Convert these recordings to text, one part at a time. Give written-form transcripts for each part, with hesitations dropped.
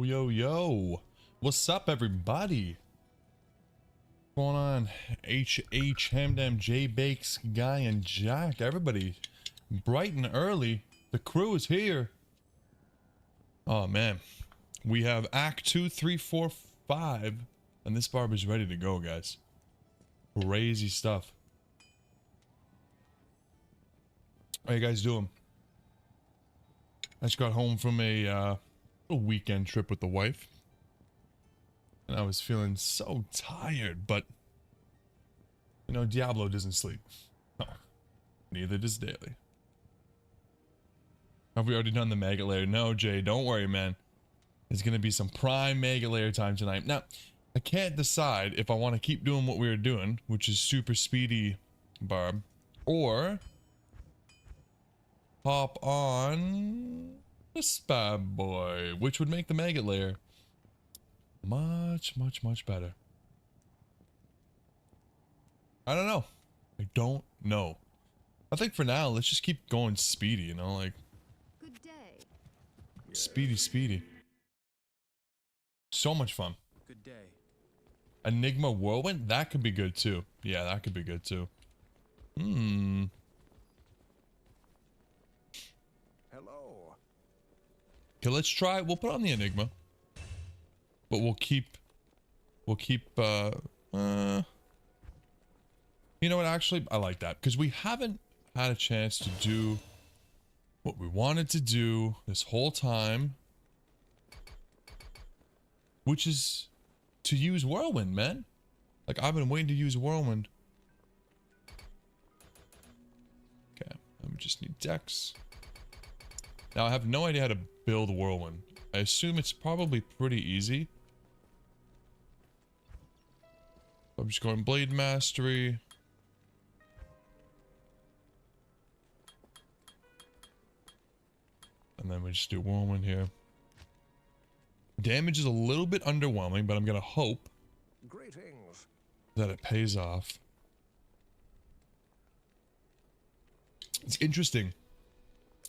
Yo. What's up, everybody? What's going on? Hamdam, J Bakes, Guy, and Jack. Everybody, bright and early. The crew is here. Oh, man. We have Act 2, 3, 4, 5. And this Barb is ready to go, guys. Crazy stuff. How you guys doing? I just got home from a weekend trip with the wife. And I was feeling so tired, but you know, Diablo doesn't sleep. No, neither does Daily. Have we already done the Mega Layer? No, Jay, don't worry, man. There's gonna be some prime Mega Layer time tonight. Now, I can't decide if I want to keep doing what we were doing, which is super speedy Barb, or hop on this bad boy, which would make the Mega Layer much better. I don't know. I don't know. I think for now, let's just keep going speedy, you know, like good day. Speedy. So much fun. Good day. Enigma Whirlwind? That could be good too. Yeah, that could be good too. Hello. Okay, let's try. We'll put on the Enigma. But we'll keep you know what, actually I like that because we haven't had a chance to do what we wanted to do this whole time, which is to use Whirlwind, man. Like, I've been waiting to use Whirlwind. Okay, we just need Dex. Now I have no idea how to build Whirlwind. I assume it's probably pretty easy. I'm just going Blade Mastery. And then we just do Whirlwind here. Damage is a little bit underwhelming, but I'm gonna hope Greetings. that it pays off. It's interesting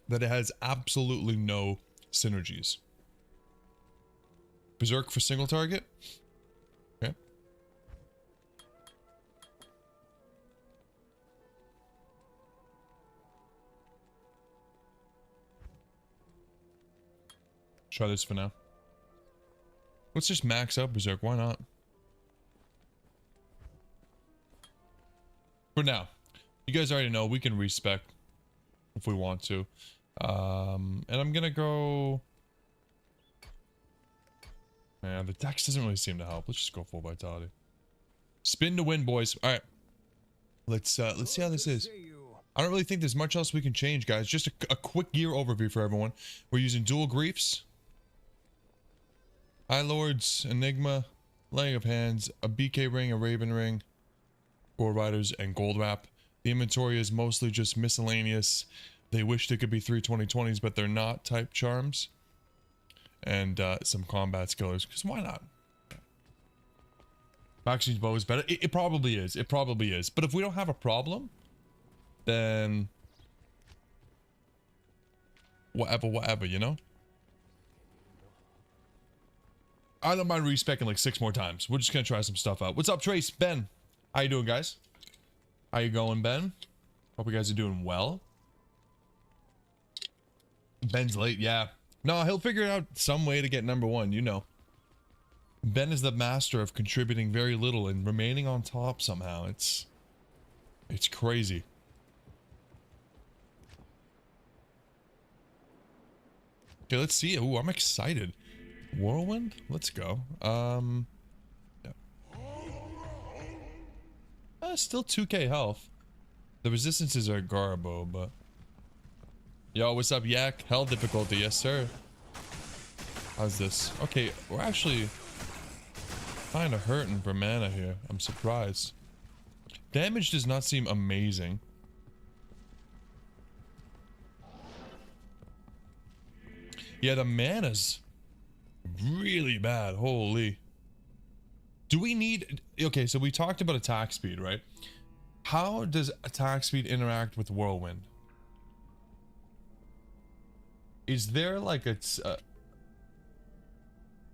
that it has absolutely no synergies. Berserk for single target. Okay. Try this for now. Let's just max out Berserk, why not? For now. You guys already know we can respec if we want to. And I'm gonna go... Man, the Dex doesn't really seem to help. Let's just go full Vitality. Spin to win, boys. Alright. Let's see how this is. I don't really think there's much else we can change, guys. Just a quick gear overview for everyone. We're using dual griefs. High Lords, Enigma, Laying of Hands, a BK ring, a Raven ring, Gore Riders, and Gold Wrap. The inventory is mostly just miscellaneous. They wish they could be 320/20s, but they're not type charms. And some combat skillers, because why not? Maxine's bow is better. It probably is. It probably is. But if we don't have a problem, then whatever, you know? I don't mind respecing like 6 more times. We're just gonna try some stuff out. What's up, Trace? Ben? How you doing, guys? How you going, Ben? Hope you guys are doing well. Ben's late, yeah. No, he'll figure out some way to get #1, you know. Ben is the master of contributing very little and remaining on top somehow. It's crazy. Okay, let's see. Ooh, I'm excited. Whirlwind? Let's go. Yeah. Still 2k health. The resistances are Garbo, but... Yo, what's up, Yak? Hell difficulty, yes sir. How's this? Okay, we're actually kind of hurting for mana here. I'm surprised. Damage does not seem amazing. Yeah, the mana's really bad. Holy. Do we need... Okay, so we talked about attack speed, right? How does attack speed interact with Whirlwind? Is there like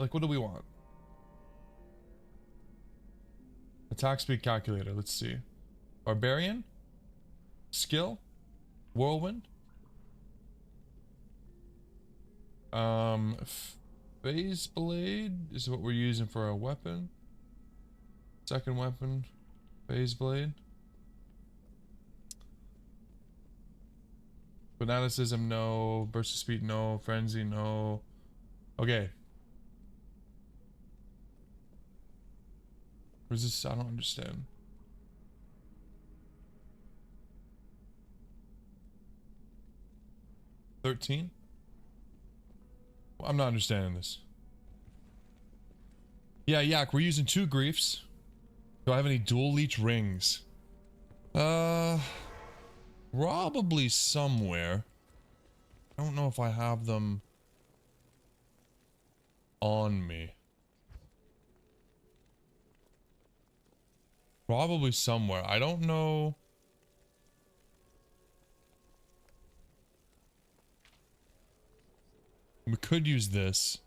Like, what do we want? Attack speed calculator. Let's see. Barbarian? Skill? Whirlwind? Phase blade is what we're using for our weapon. Second weapon. Phase blade. Fanaticism, no. Burst of speed, no. Frenzy, no. Okay. Where's this? I don't understand. $13? Well, I'm not understanding this. Yeah, Yak, we're using 2 griefs. Do I have any dual leech rings? Probably somewhere. I don't know if I have them on me. Probably somewhere. I don't know. We could use this.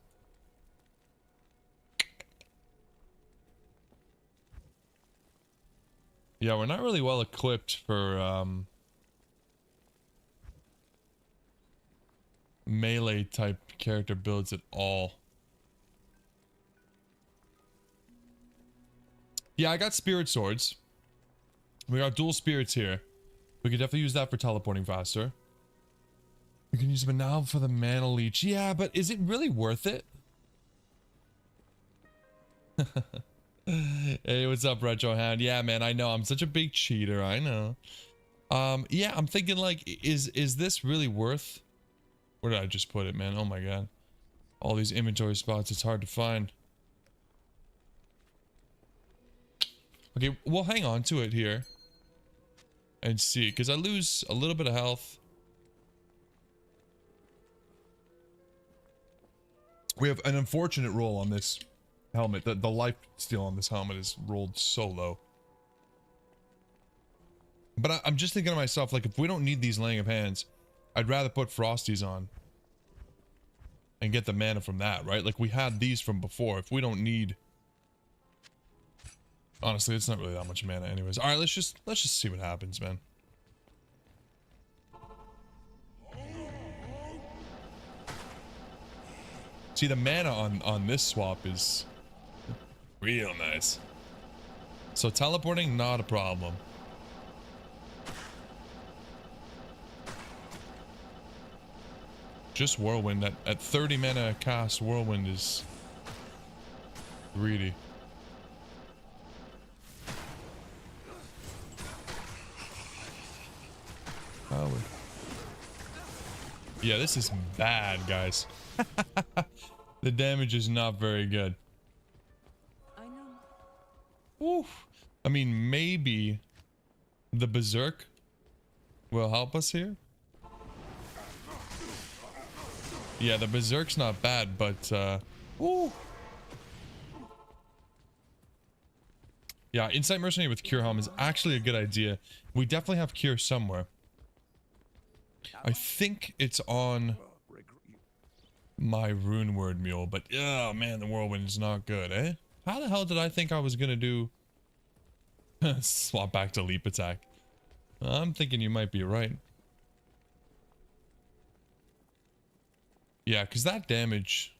Yeah, we're not really well equipped for melee type character builds at all. Yeah, I got spirit swords. We got dual spirits here. We could definitely use that for teleporting faster. We can use them now for the mana leech. Yeah, but is it really worth it? Hey, what's up, Retro Hound? Yeah, man, I know. I'm such a big cheater. I know. Yeah, I'm thinking like, is this really worth? Where did I just put it, man? Oh my god. All these inventory spots, it's hard to find. Okay, we'll hang on to it here. And see, because I lose a little bit of health. We have an unfortunate roll on this helmet. The life steal on this helmet is rolled so low. But I'm just thinking to myself, like, if we don't need these laying of hands, I'd rather put Frosties on. And get the mana from that, right? Like, we had these from before. If we don't need... Honestly, it's not really that much mana anyways. Alright, let's just see what happens, man. See, the mana on this swap is real nice. So teleporting, not a problem. Just Whirlwind at 30 mana cast. Whirlwind is greedy. Oh, yeah, this is bad, guys. The damage is not very good. I know. Oof. I mean, maybe the Berserk will help us here. Yeah, the Berserk's not bad, but ooh. Yeah, Insight Mercenary with Cure Helm is actually a good idea. We definitely have Cure somewhere. I think it's on my Rune Word Mule, but oh man, the Whirlwind is not good, eh? How the hell did I think I was gonna do? Swap back to Leap Attack. I'm thinking you might be right. Yeah, because that damage...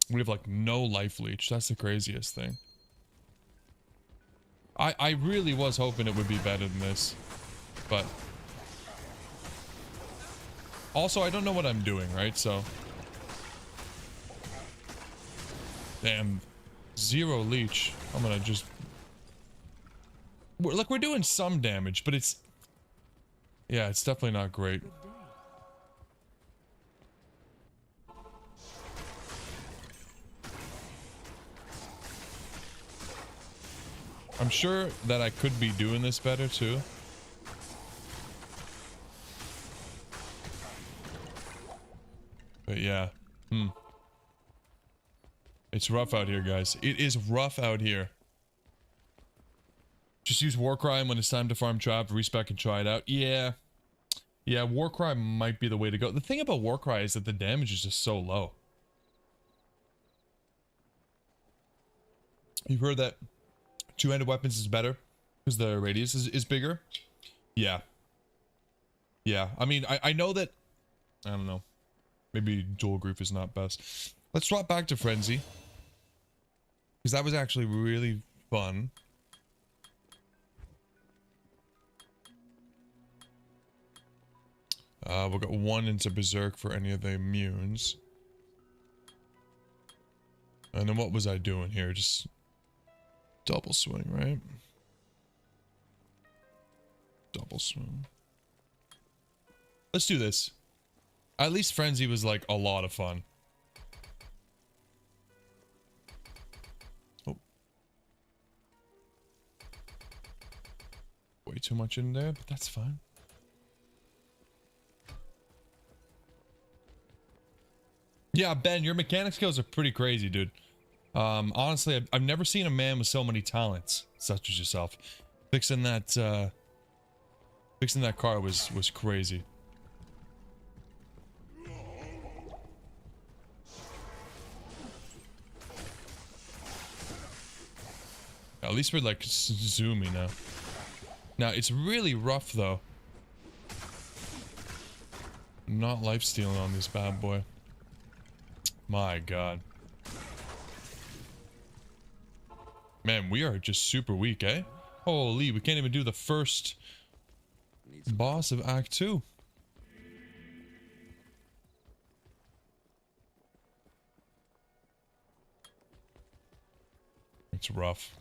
we have like no life leech. That's the craziest thing. I really was hoping it would be better than this. But... also, I don't know what I'm doing, right? So... damn. 0 leech. I'm gonna just... look, we're doing some damage, but it's... yeah, it's definitely not great. I'm sure that I could be doing this better too. But yeah. It's rough out here, guys. It is rough out here. Just use War Cry when it's time to farm trap, respec and try it out. Yeah. Yeah, Warcry might be the way to go. The thing about Warcry is that the damage is just so low. You've heard that two-handed weapons is better because the radius is bigger. Yeah. Yeah, I mean, I know that... I don't know. Maybe dual grief is not best. Let's swap back to Frenzy. Because that was actually really fun. We'll get one into Berserk for any of the immunes. And then what was I doing here? Just double swing, right? Double swing. Let's do this. At least Frenzy was like a lot of fun. Oh. Way too much in there, but that's fine. Yeah, Ben, your mechanic skills are pretty crazy, dude. Honestly, I've never seen a man with so many talents, such as yourself. Fixing that car was crazy. At least we're like zoomy now. Now it's really rough though. Not life stealing on this bad boy. My god. Man, we are just super weak, eh? Holy, we can't even do the first boss of Act 2. It's rough.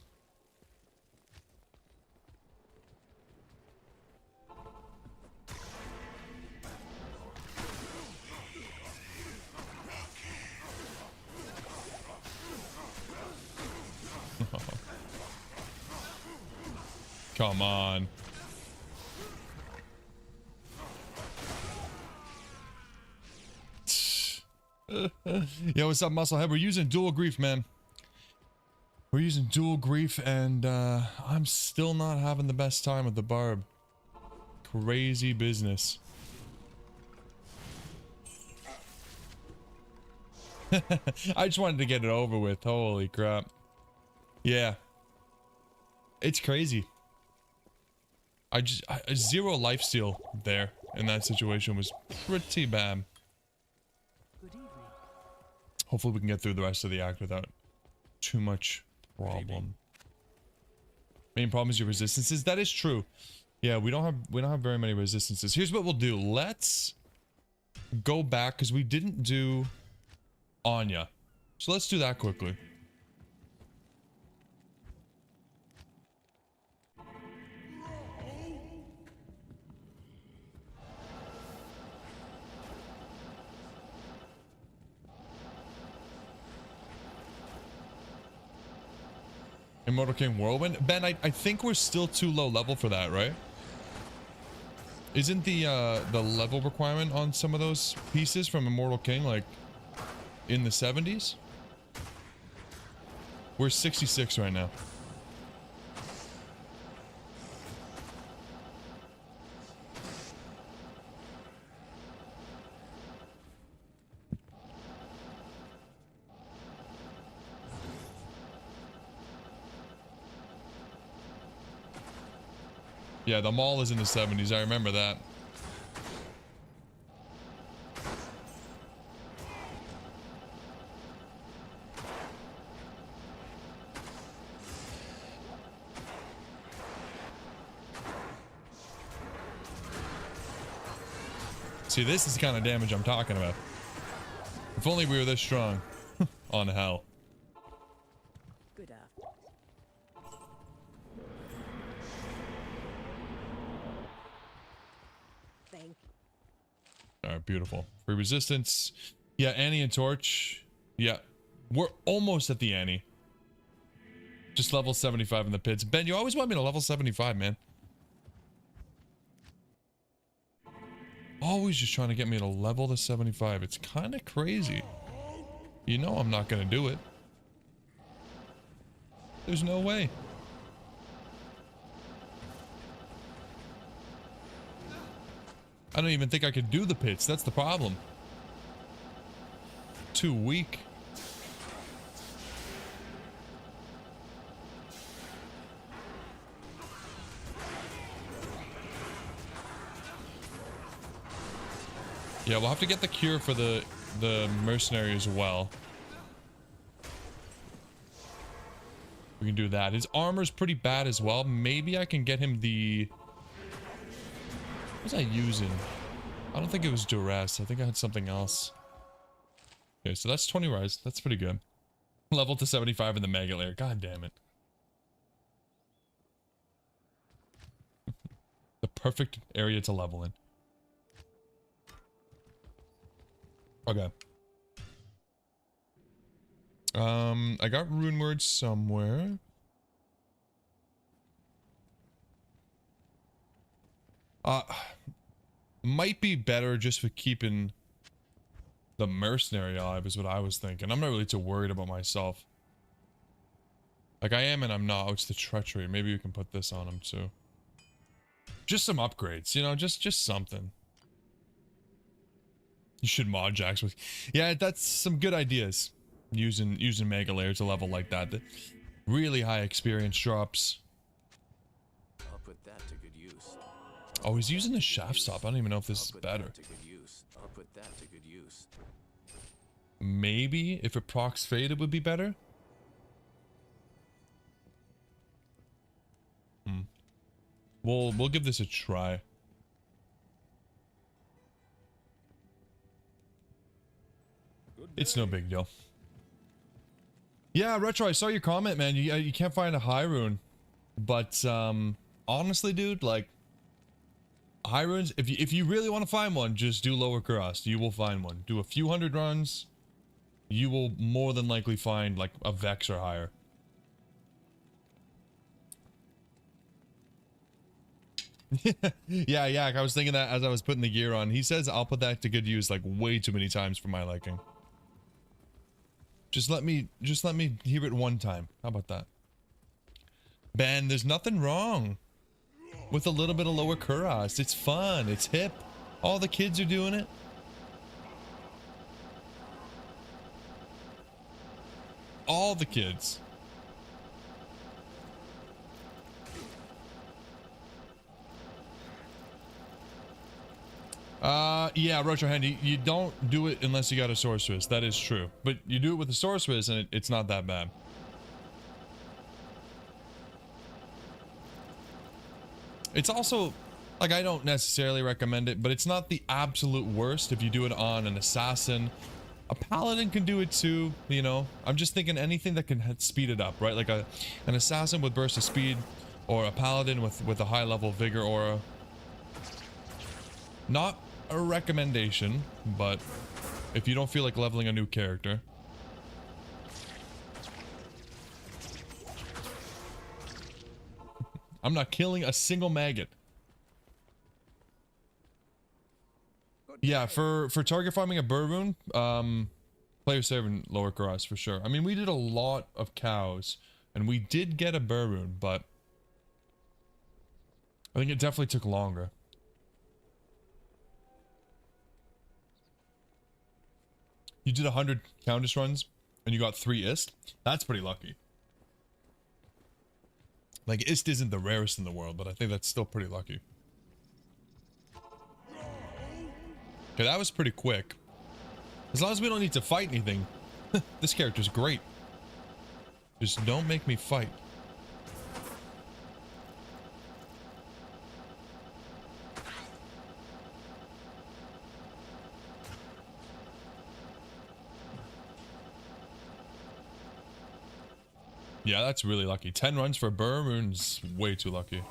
Come on. Yo, what's up, Musclehead? We're using dual grief, man. We're using dual grief, and I'm still not having the best time with the Barb. Crazy business. I just wanted to get it over with. Holy crap. Yeah. It's crazy. Zero lifesteal there in that situation was pretty bad. Good evening. Hopefully we can get through the rest of the act without too much problem. Main problem is your resistances. That is true. Yeah, we don't have very many resistances. Here's what we'll do. Let's go back because we didn't do Anya. So let's do that quickly. Immortal King Whirlwind? Ben, I think we're still too low level for that, right? Isn't the level requirement on some of those pieces from Immortal King like in the 70s? We're 66 right now. Yeah, the mall is in the 70s. I remember that. See, this is the kind of damage I'm talking about. If only we were this strong. On hell. Good afternoon. Thank you. Alright, beautiful. Free resistance. Yeah, Annie and Torch. Yeah. We're almost at the Annie. Just level 75 in the pits. Ben, you always want me to level 75, man. Always just trying to get me to level to 75. It's kind of crazy. You know I'm not going to do it. There's no way. I don't even think I could do the pits. That's the problem. Too weak. Yeah, we'll have to get the cure for the mercenary as well. We can do that. His armor's pretty bad as well. Maybe I can get him the... What was I using? I don't think it was duress. I think I had something else. Okay, so that's 20 rise. That's pretty good. Level to 75 in the mega layer. God damn it. The perfect area to level in. Okay. I got rune words somewhere. Might be better just for keeping the mercenary alive is what I was thinking. I'm not really too worried about myself. Like I am and I'm not. Oh, it's the treachery. Maybe we can put this on him too. Just some upgrades, you know, just something. You should mod Jax with. Yeah, that's some good ideas. Using mega layer to level like that. Really high experience drops. I'll put that to good use. Oh, he's using the shaft stop. I don't even know if this is better. I'll put that to good use. Maybe if it procs fade, it would be better. We'll give this a try. It's no big deal. Yeah, Retro, I saw your comment, man. You can't find a high rune. But honestly, dude, like high runes, if you really want to find one, just do lower Kurast. You will find one. Do a few hundred runs. You will more than likely find like a Vex or higher. Yeah, I was thinking that as I was putting the gear on. He says I'll put that to good use like way too many times for my liking. Just let me hear it one time. How about that? Ben, there's nothing wrong with a little bit of lower Kurast. It's fun. It's hip. All the kids are doing it. All the kids. Yeah, Rocho Handy, you don't do it unless you got a sorceress. That is true. But you do it with a sorceress and it's not that bad. It's also, like, I don't necessarily recommend it, but it's not the absolute worst if you do it on an assassin. A paladin can do it too, you know. I'm just thinking anything that can speed it up, right? Like an assassin with burst of speed, or a paladin with a high level vigor aura. Not a recommendation, but if you don't feel like leveling a new character. I'm not killing a single maggot. Yeah, for target farming a Burboon, player saving lower Kurast for sure. I mean, we did a lot of cows, and we did get a Burboon, but I think it definitely took longer. You did 100 Countess runs, and you got 3 Ist? That's pretty lucky. Like, Ist isn't the rarest in the world, but I think that's still pretty lucky. Okay, that was pretty quick. As long as we don't need to fight anything, this character's great. Just don't make me fight. Yeah, that's really lucky. 10 runs for Burmoon's way too lucky.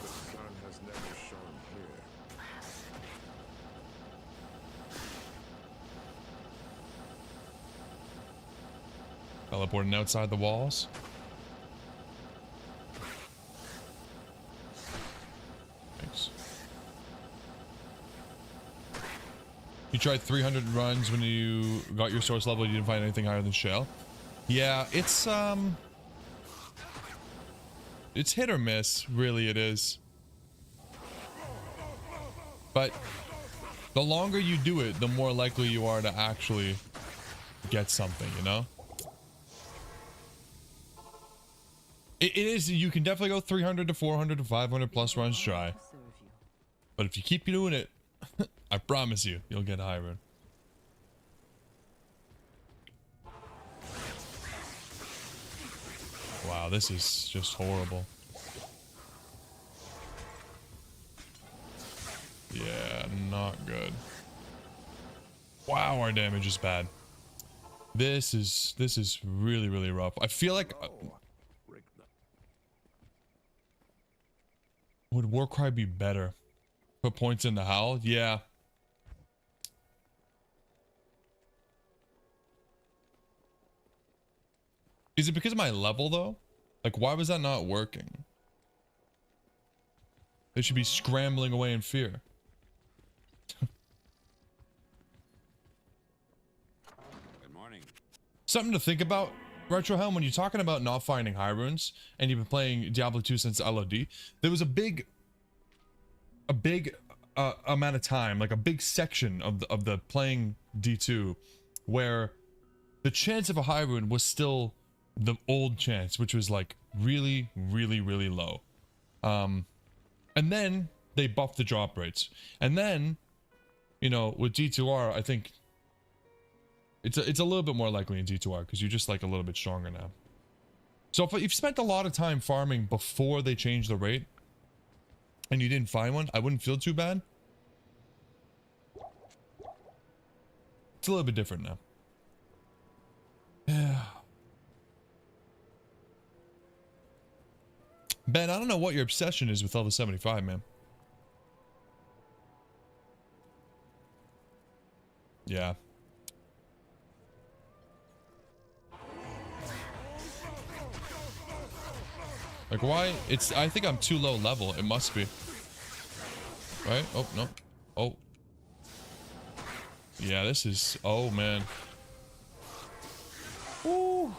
The sun has never shone here. Teleporting outside the walls. Thanks. You tried 300 runs when you got your source level, you didn't find anything higher than Shell. Yeah, it's hit or miss, really it is. But The longer you do it, the more likely you are to actually get something, you know? It is, you can definitely go 300 to 400 to 500 plus runs try. Serve you. But if you keep doing it, I promise you, you'll get high rune. Wow, this is just horrible. Yeah, not good. Wow, our damage is bad. This is really, really rough. I feel like would Warcry be better? Put points in the howl? Yeah. Is it because of my level though? Like, why was that not working? They should be scrambling away in fear. Good morning. Something to think about, Retro Helm, when you're talking about not finding high runes, and you've been playing Diablo 2 since LOD, there was a big amount of time, like a big section of the playing D2, where the chance of a high rune was still the old chance, which was like really, really, really low. And then they buffed the drop rates, and then, you know, with D2R, I think it's a little bit more likely in D2R because you're just like a little bit stronger now. So if you've spent a lot of time farming before they changed the rate and you didn't find one, I wouldn't feel too bad. It's a little bit different now. Yeah. Ben, I don't know what your obsession is with level 75, man. Yeah. Like, why? I think I'm too low level. It must be. Right? Oh, no. Oh. Yeah, this is... Oh, man. Ooh.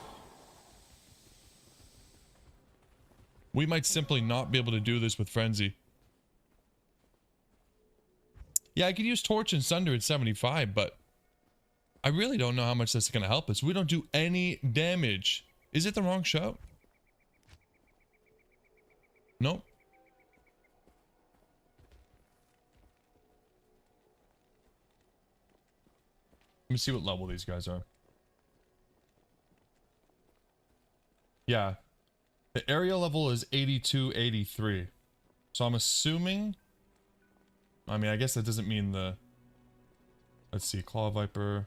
We might simply not be able to do this with Frenzy. Yeah, I could use Torch and Sunder at 75, but I really don't know how much that's going to help us. We don't do any damage. Is it the wrong shout? Nope. Let me see what level these guys are. Yeah. The area level is 82, 83. So I'm assuming... I mean, I guess that doesn't mean the... Let's see. Claw Viper.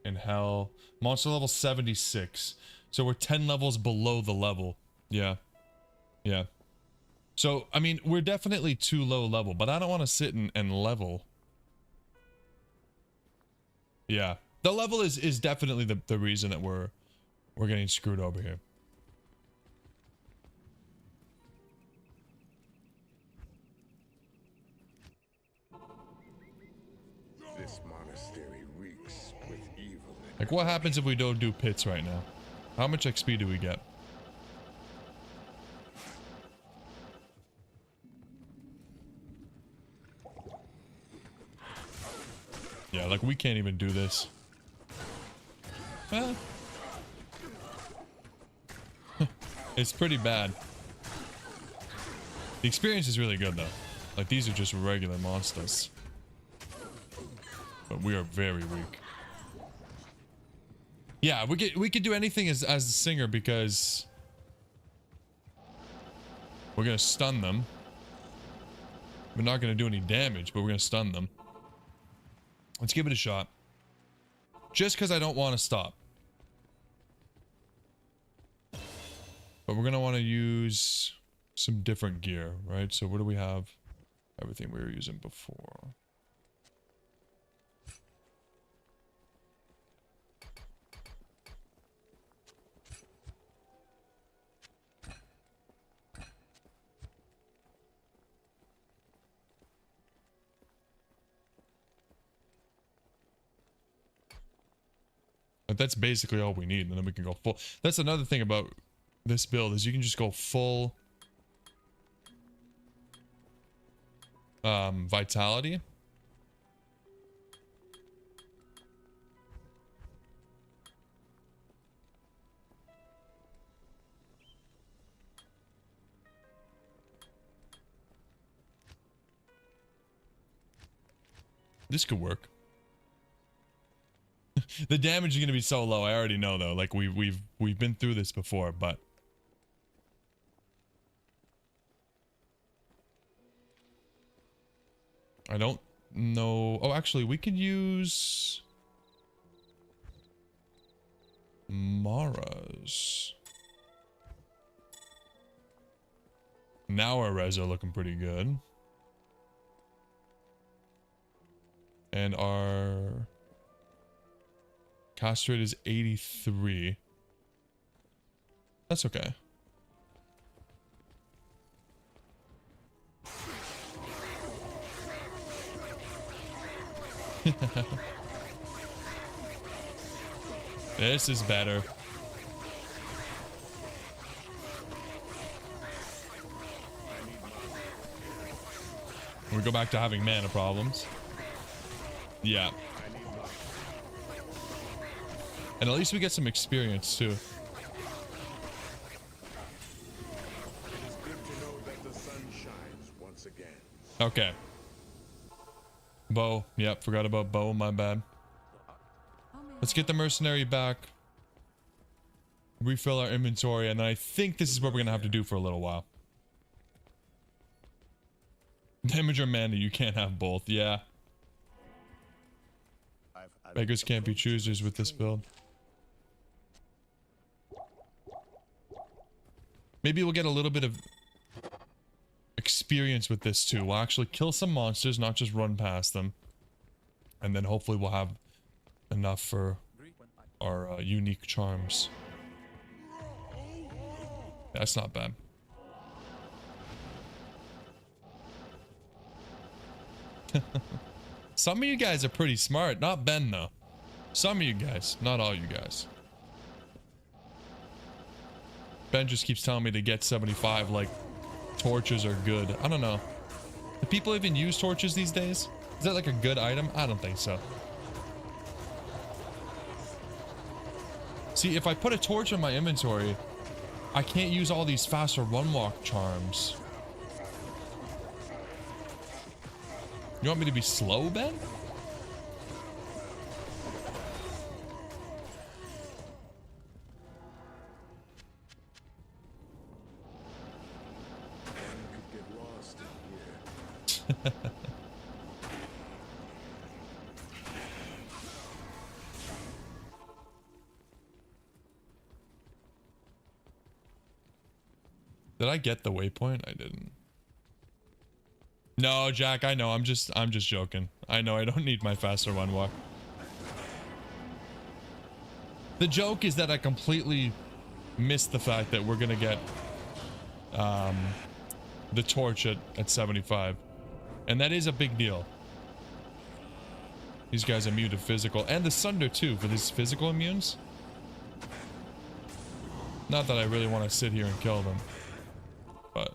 In Hell. Monster level 76. So we're 10 levels below the level. Yeah. Yeah. So, I mean, we're definitely too low level, but I don't want to sit and level. Yeah. The level is definitely the reason that we're getting screwed over here. This monastery reeks with evil. Like, what happens if we don't do pits right now? How much XP do we get? Yeah, like, we can't even do this. Well, it's pretty bad. The experience is really good, though. Like, these are just regular monsters. But we are very weak. Yeah, we could do anything as a singer because we're gonna stun them. We're not gonna do any damage, but we're gonna stun them. Let's give it a shot. Just because I don't want to stop. But we're gonna want to use some different gear, right? So what do we have? Everything we were using before. But that's basically all we need, and then we can go full. That's another thing about this build, is you can just go full. Vitality. This could work. The damage is gonna be so low. I already know though. Like we've been through this before, but I don't know. Oh, actually, we could use Mara's. Now our res are looking pretty good. And our cast rate is 83. That's okay. This is better. We go back to having mana problems. Yeah. And at least we get some experience too. It is good to know that the sun shines once again. Okay. Bow. Yep, forgot about bow, my bad. Let's get the mercenary back. Refill our inventory, and then I think this is what we're gonna have to do for a little while. Damage or mana, you can't have both, yeah. Beggars can't be choosers with this build. Maybe we'll get a little bit of experience with this too. We'll actually kill some monsters, not just run past them. And then hopefully we'll have enough for our unique charms. That's not bad. Some of you guys are pretty smart. Not Ben, though. Some of you guys. Not all you guys. Ben just keeps telling me to get 75, like, torches are good. I don't know. Do people even use torches these days? Is that like a good item? I don't think so. See, if I put a torch in my inventory, I can't use all these faster run walk charms. You want me to be slow, Ben? Did I get the waypoint? I didn't. No, Jack, I know. I'm just joking. I know I don't need my faster run walk. The joke is that I completely missed the fact that we're gonna get the torch at 75. And that is a big deal. These guys are immune to physical. And the Sunder too, for these physical immunes. Not that I really want to sit here and kill them. But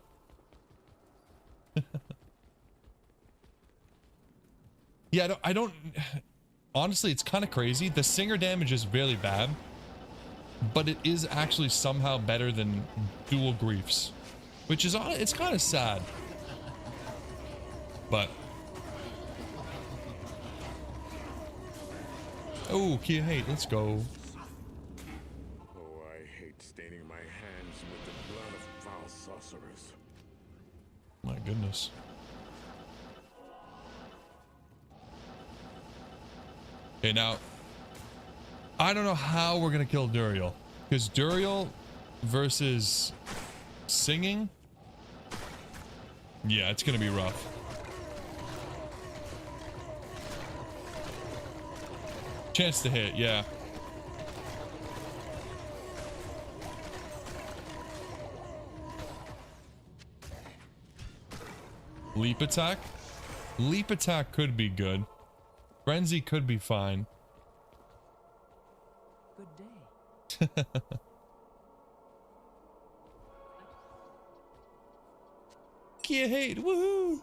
yeah, I don't honestly, it's kind of crazy. The singer damage is really bad, but it is actually somehow better than dual griefs, which is it's kind of sad. But oh, Kia hate, let's go. Oh, I hate staining my hands with the blood of foul sorcerers. My goodness. Okay, now I don't know how we're gonna kill Duriel, because Duriel versus singing, yeah, it's gonna be rough. Chance to hit, yeah. Leap attack? Leap attack could be good. Frenzy could be fine. Good day. Kia hate, woohoo!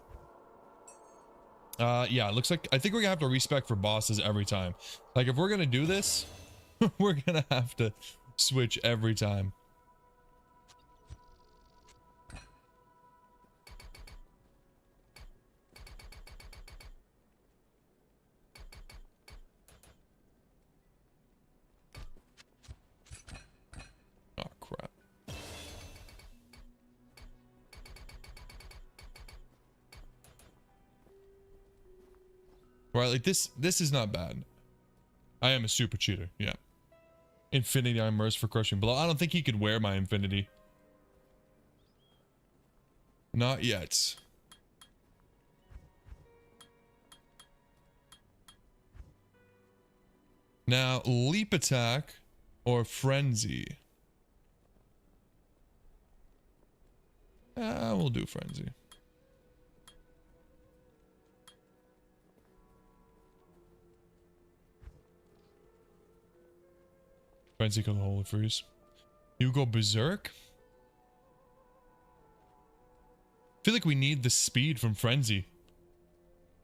Yeah, it looks like I think we're gonna have to respec for bosses every time. Like if we're gonna do this, we're gonna have to switch every time. Oh crap. Right, like this is not bad. I am a super cheater, yeah. Infinity armors for crushing blow. I don't think he could wear my infinity. Not yet. Now, leap attack or frenzy. We'll do frenzy. Frenzy called Holy Freeze. You go Berserk? I feel like we need the speed from Frenzy.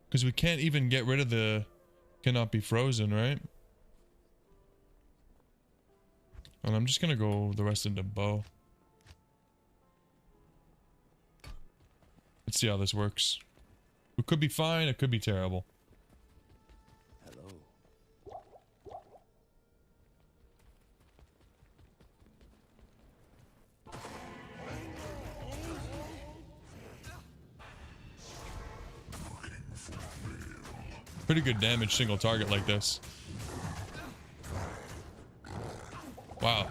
Because we can't even get rid of the cannot be frozen, right? And I'm just gonna go the rest into bow. Let's see how this works. It could be fine, it could be terrible. Pretty good damage single target like this. Wow.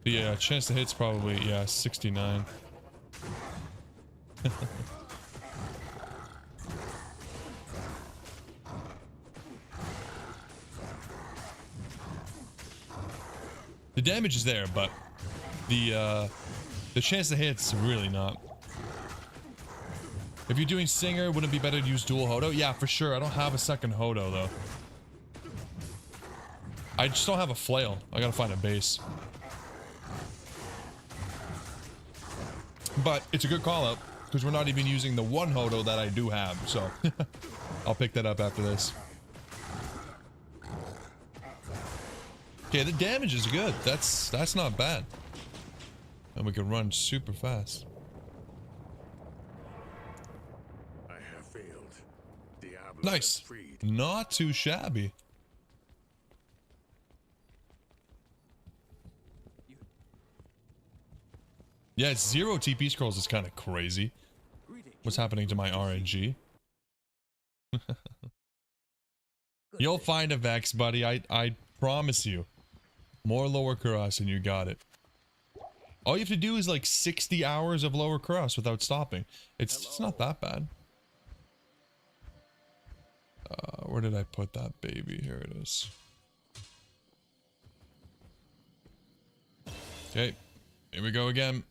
The chance to hit's probably, yeah, 69. The damage is there, but the chance to hit's really not. If you're doing Singer, wouldn't it be better to use dual Hodo? Yeah, for sure. I don't have a second Hodo, though. I just don't have a flail. I gotta find a base. But it's a good call out, because we're not even using the one Hodo that I do have, so I'll pick that up after this. Okay, the damage is good. That's not bad. And we can run super fast. Nice. Not too shabby. Yeah, it's 0 TP scrolls is kind of crazy. What's happening to my RNG? You'll find a Vex, buddy. I promise you. More lower cross and you got it. All you have to do is like 60 hours of lower cross without stopping. It's not that bad. Where did I put that baby? Here it is. Okay, here we go again.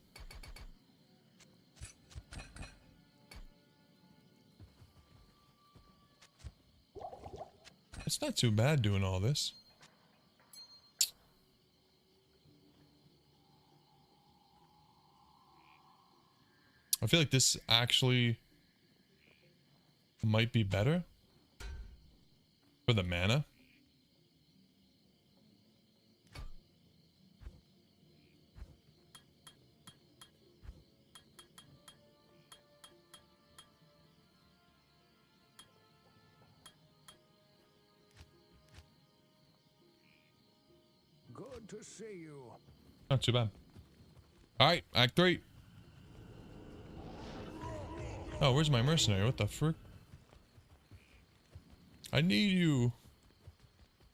It's not too bad doing all this. I feel like this actually might be better. For the mana? Good to see you. Not too bad. Alright, Act 3. Oh, where's my mercenary? What the frick? I need you.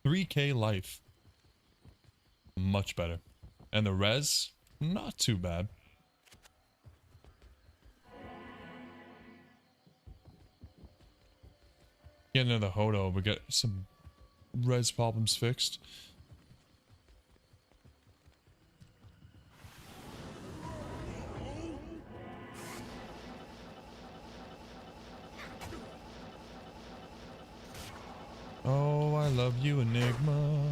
3k life. Much better. And the res, not too bad. Get another Hodo, but get some res problems fixed. Oh, I love you, Enigma.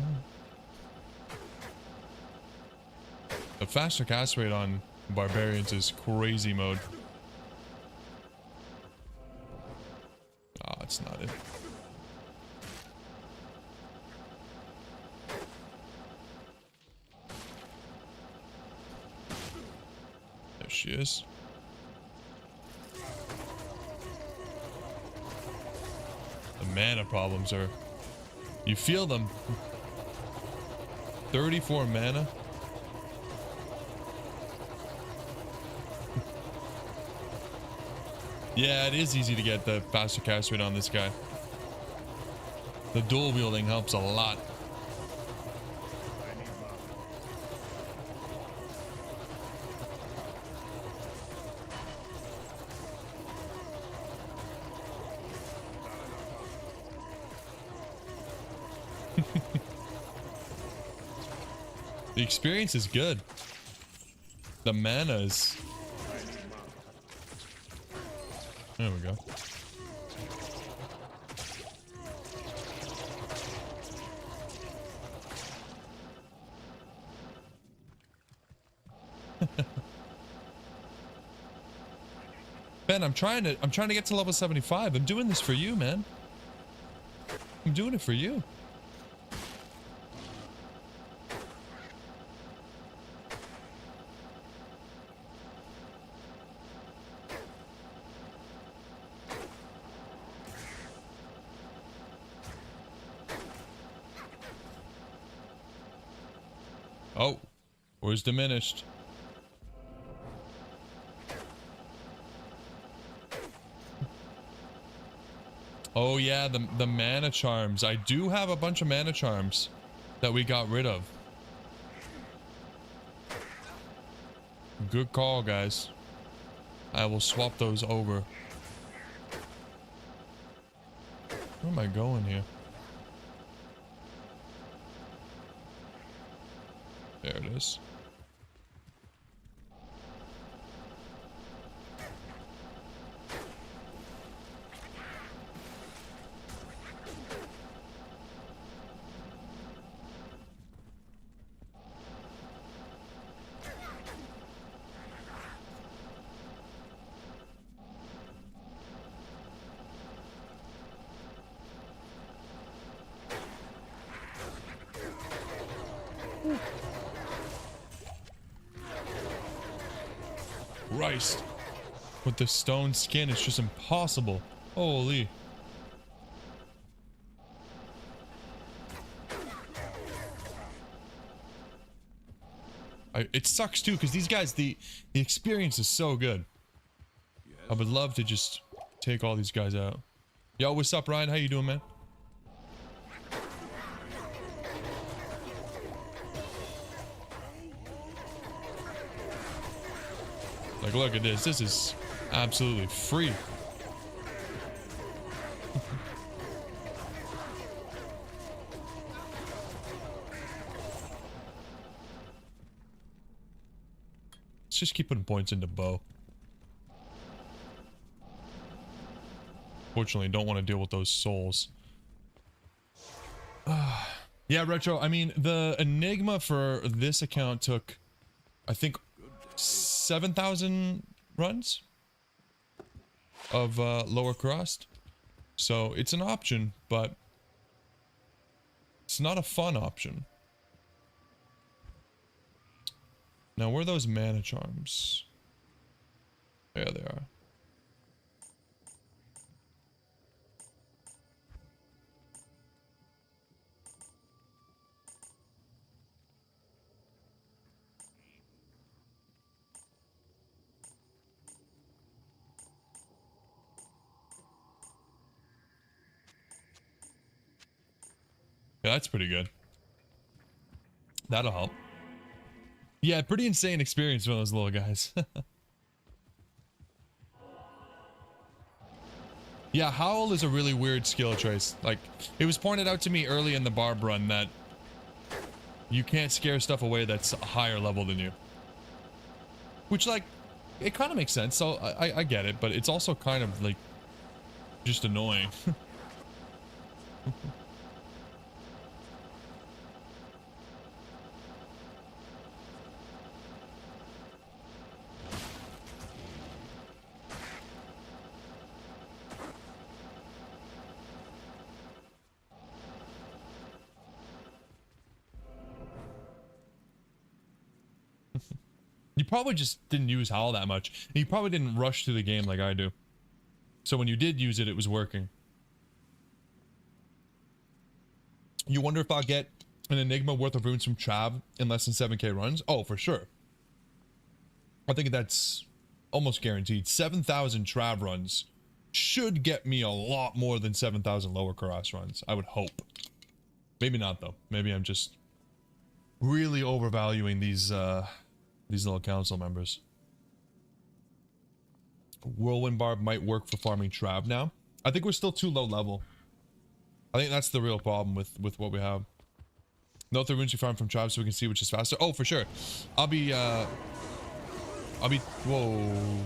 The faster cast rate on barbarians is crazy mode. she is. The mana problems are... You feel them. 34 mana. Yeah, it is easy to get the faster cast rate on this guy. The dual wielding helps a lot. The experience is good. The mana is... There we go. Ben, I'm trying to get to level 75. I'm doing this for you, man. I'm doing it for you. Oh, where's diminished? Oh yeah, the mana charms. I do have a bunch of mana charms that we got rid of. Good call, guys. I will swap those over. Where am I going here? There it is. Christ. With the stone skin, it's just impossible. Holy. It sucks too, because these guys, the experience is so good. Yes. I would love to just take all these guys out. Yo, what's up, Ryan? How you doing, man? Like, look at this. This is absolutely free. Let's just keep putting points into bow. Fortunately, don't want to deal with those souls. Yeah, Retro. I mean, the Enigma for this account took, I think, 7,000 runs of lower crust. So it's an option, but it's not a fun option. Now, where are those mana charms? There they are. Yeah, that's pretty good. That'll help. Yeah, pretty insane experience for those little guys. Yeah, Howl is a really weird skill trace. Like, it was pointed out to me early in the Barb run that you can't scare stuff away that's a higher level than you. Which, like, it kind of makes sense, so I get it, but it's also kind of, like, just annoying. You probably just didn't use Howl that much. And you probably didn't rush through the game like I do. So when you did use it, it was working. You wonder if I'll get an Enigma worth of runes from Trav in less than 7k runs? Oh, for sure. I think that's almost guaranteed. 7,000 Trav runs should get me a lot more than 7,000 lower Karas runs. I would hope. Maybe not though. Maybe I'm just really overvaluing these little council members. Whirlwind Barb might work for farming Trav now. I think we're still too low level. I think that's the real problem with what we have. Note the runes you farm from Trav so we can see which is faster. Oh, for sure. I'll be whoa,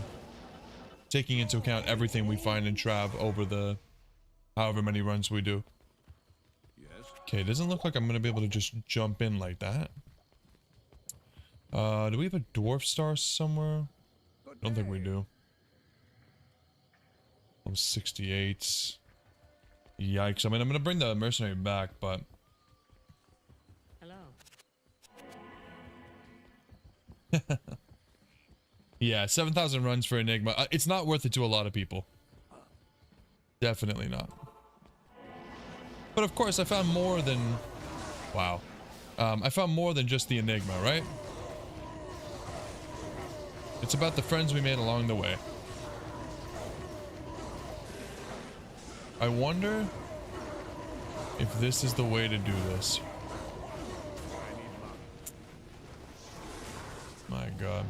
taking into account everything we find in Trav over the however many runs we do. Yes. Okay, it doesn't look like I'm gonna be able to just jump in like that. Do we have a dwarf star somewhere? I don't think we do. I'm 68. Yikes. I mean, I'm gonna bring the mercenary back, but Hello. yeah, 7,000 runs for Enigma. It's not worth it to a lot of people. Definitely not. But of course, I found more than... Wow. I found more than just the Enigma, right? It's about the friends we made along the way. I wonder if this is the way to do this. My god.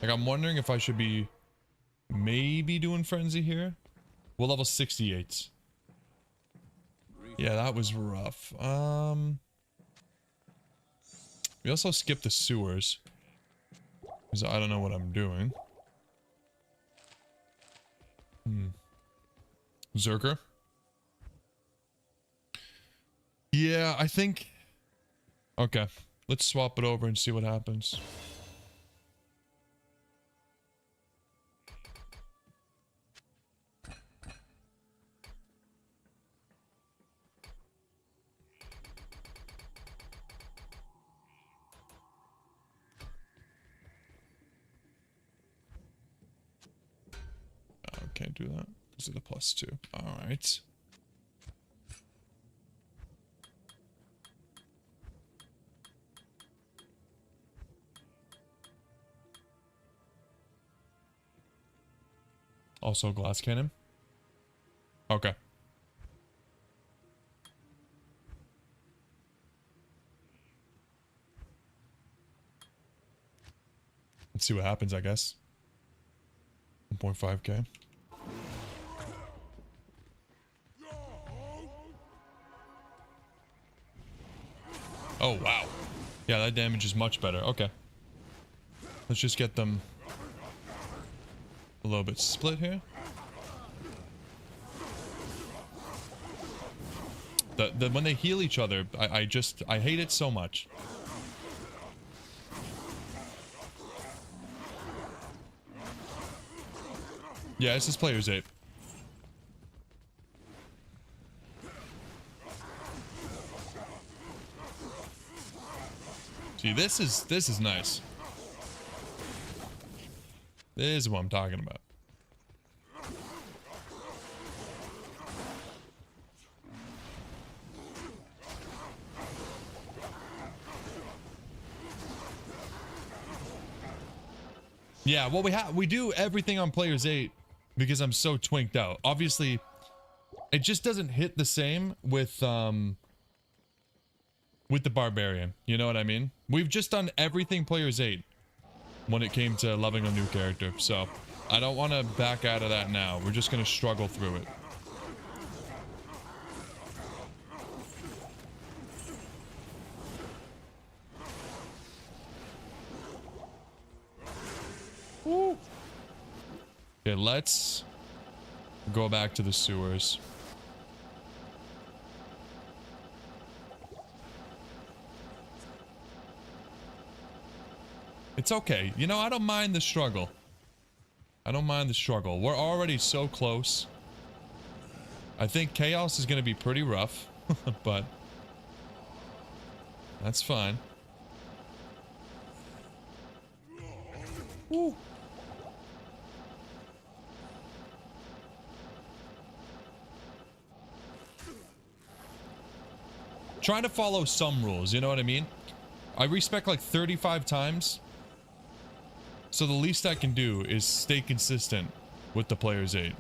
Like, I'm wondering if I should be maybe doing Frenzy here. We're level 68. Yeah, that was rough. We also skipped the sewers. Because I don't know what I'm doing. Berserker. Yeah, I think... Okay. Let's swap it over and see what happens. Can't do that because of the +2. All right. Also glass cannon. Okay. Let's see what happens, I guess. 1.5k. Oh, wow. Yeah, that damage is much better. Okay. Let's just get them a little bit split here. When they heal each other, I hate it so much. Yeah, this is player's ape. See, this is nice. This is what I'm talking about. Yeah, well, we do everything on player's 8 because I'm so twinked out. Obviously, it just doesn't hit the same with the barbarian. You know what I mean? We've just done everything player's 8 when it came to loving a new character. So I don't want to back out of that now. We're just going to struggle through it. Woo. Okay, let's go back to the sewers. It's okay. You know, I don't mind the struggle. I don't mind the struggle. We're already so close. I think chaos is going to be pretty rough, but that's fine. Ooh. Trying to follow some rules, you know what I mean? I respec like 35 times. So the least I can do is stay consistent with the player's aid.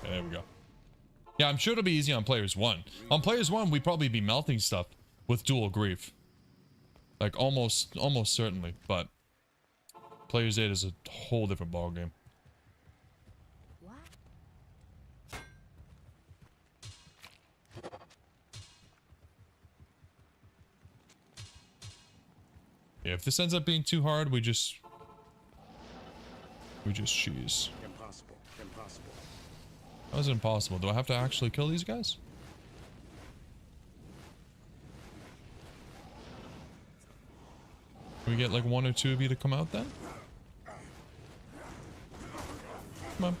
Okay, there we go. Yeah, I'm sure it'll be easy on players 1. On players 1, we'd probably be melting stuff with dual grief. Like almost certainly, but players 8 is a whole different ballgame. Yeah, if this ends up being too hard, we just cheese. Impossible. Impossible. How is it impossible? Do I have to actually kill these guys? Can we get like 1 or 2 of you to come out then? Come on.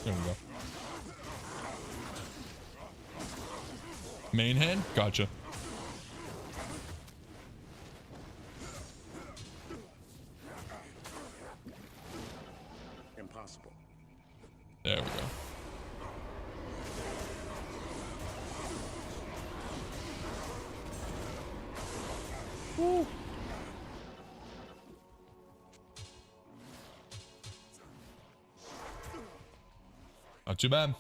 There we go. Main hand? Gotcha. Impossible. There we go. Woo. Not too bad.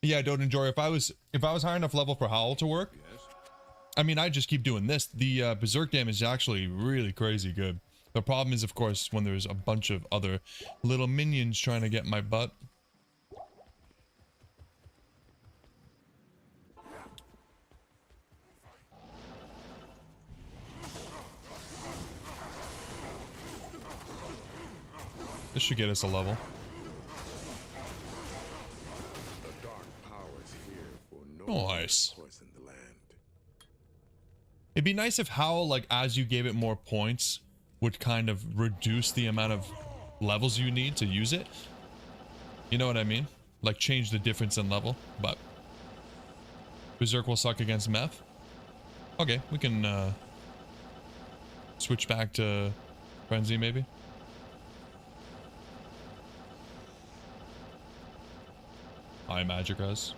Yeah, don't enjoy. If I was high enough level for Howl to work, I mean, I just keep doing this. The Berserk damage is actually really crazy good. The problem is, of course, when there's a bunch of other little minions trying to get my butt. This should get us a level. The dark powers here will no Nice. poison the land. It'd be nice if Howl, like, as you gave it more points, would kind of reduce the amount of levels you need to use it. You know what I mean? Like, change the difference in level, but Berserk will suck against Meth. Okay, we can, switch back to Frenzy, maybe. High magic res.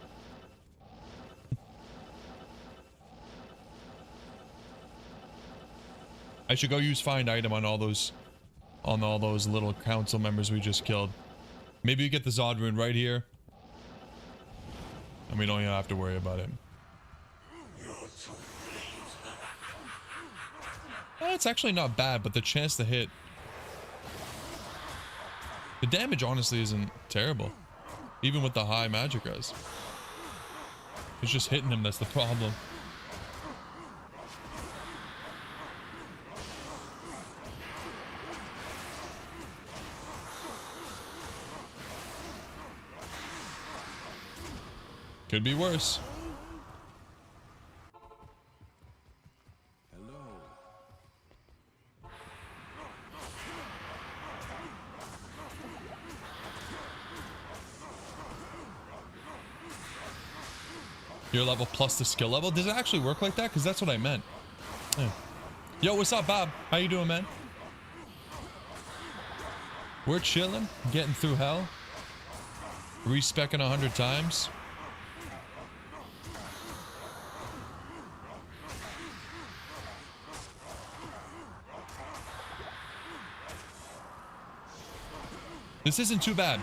I should go use find item on all those little council members we just killed. Maybe you get the Zod rune right here, and we don't even have to worry about it. It's actually not bad, but the chance to hit, the damage honestly isn't terrible, even with the high magic res. It's just hitting him that's the problem. Could be worse. Hello. Your level plus the skill level? Does it actually work like that? Because that's what I meant. Yeah. Yo, what's up, Bob? How you doing, man? We're chilling, getting through hell. Respecking 100 times. This isn't too bad.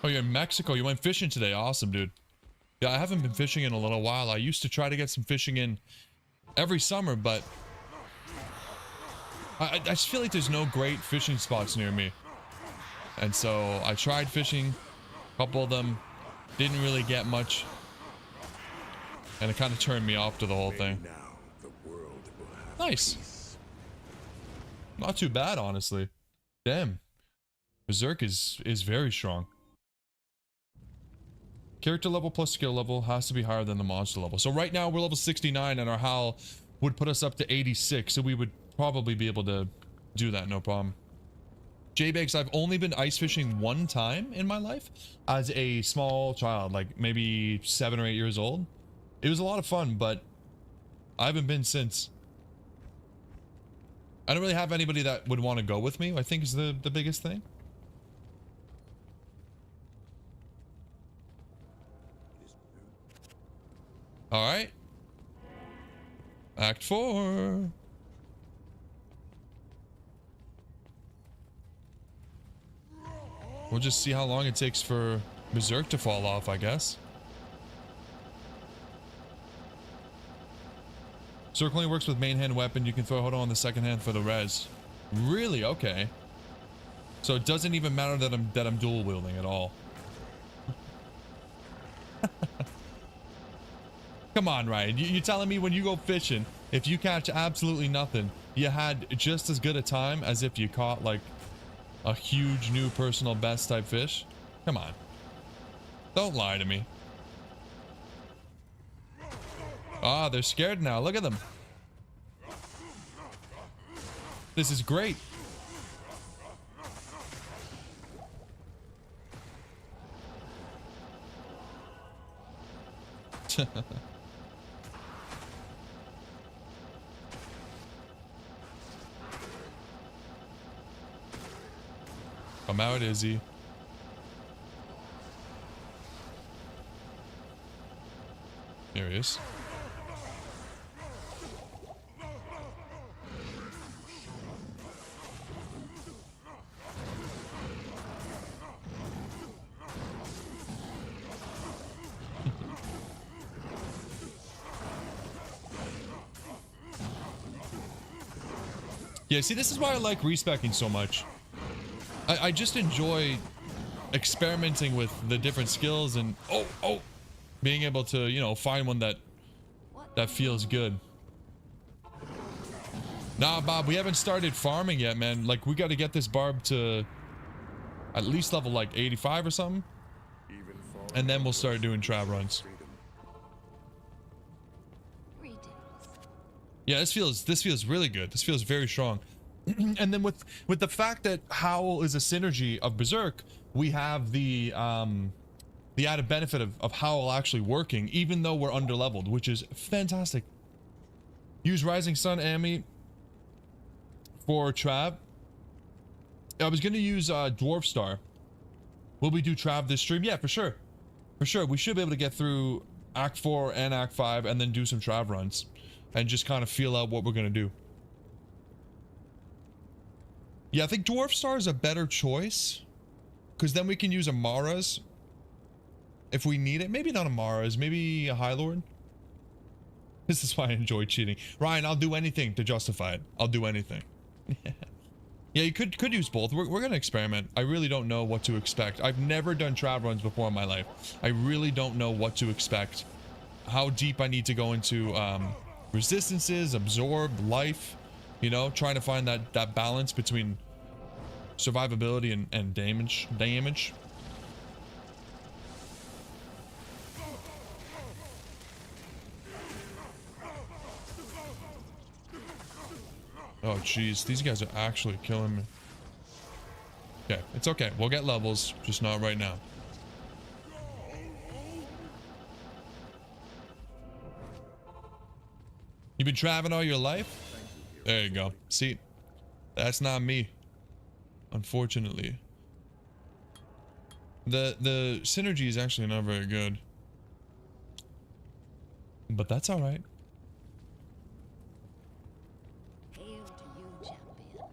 Oh, you're in Mexico. You went fishing today. Awesome, dude. Yeah, I haven't been fishing in a little while. I used to try to get some fishing in every summer, but I just feel like there's no great fishing spots near me. And so I tried fishing. A couple of them didn't really get much. And it kind of turned me off to the whole thing. Now the world will have Nice. peace. Not too bad, honestly. Damn. Berserk is very strong. Character level plus skill level has to be higher than the monster level. So right now we're level 69 and our Howl would put us up to 86. So we would probably be able to do that, no problem. J-Bakes, I've only been ice fishing one time in my life as a small child, like maybe 7 or 8 years old. It was a lot of fun, but I haven't been since. I don't really have anybody that would want to go with me, I think is the biggest thing. All right. Act 4. We'll just see how long it takes for Berserk to fall off, I guess. Berserk only works with main hand weapon. You can throw Hodo on the second hand for the res. Really? Okay. So it doesn't even matter that I'm dual wielding at all. Come on, Ryan. You're telling me when you go fishing, if you catch absolutely nothing, you had just as good a time as if you caught like a huge new personal best type fish? Come on. Don't lie to me. Ah, they're scared now. Look at them. This is great. Come out, Izzy. There he is. Yeah, see, this is why I like respecking so much. I just enjoy experimenting with the different skills and being able to, you know, find one that feels good. Nah, Bob, we haven't started farming yet, man. Like, we got to get this Barb to at least level like 85 or something, and then we'll start doing trav runs. Yeah, this feels really good. This feels very strong. And then with the fact that Howl is a synergy of Berserk, we have the added benefit of Howl actually working, even though we're underleveled, which is fantastic. Use Rising Sun Ami for Trav. I was gonna use Dwarf Star. Will we do Trav this stream? Yeah, for sure. For sure. We should be able to get through Act 4 and Act 5 and then do some Trav runs and just kind of feel out what we're gonna do. Yeah, I think Dwarf Star is a better choice, because then we can use Amara's if we need it. Maybe not Amara's, maybe a High Lord. This is why I enjoy cheating. Ryan, I'll do anything to justify it. I'll do anything. Yeah, you could use both. We're going to experiment. I really don't know what to expect. I've never done trav runs before in my life. I really don't know what to expect. How deep I need to go into resistances, absorb, life. You know, trying to find that balance between survivability and damage. Oh jeez, these guys are actually killing me. Okay, it's okay. We'll get levels, just not right now. You've been traveling all your life? There you go. See, that's not me, unfortunately. The synergy is actually not very good, but that's all right. Hail to you, champion.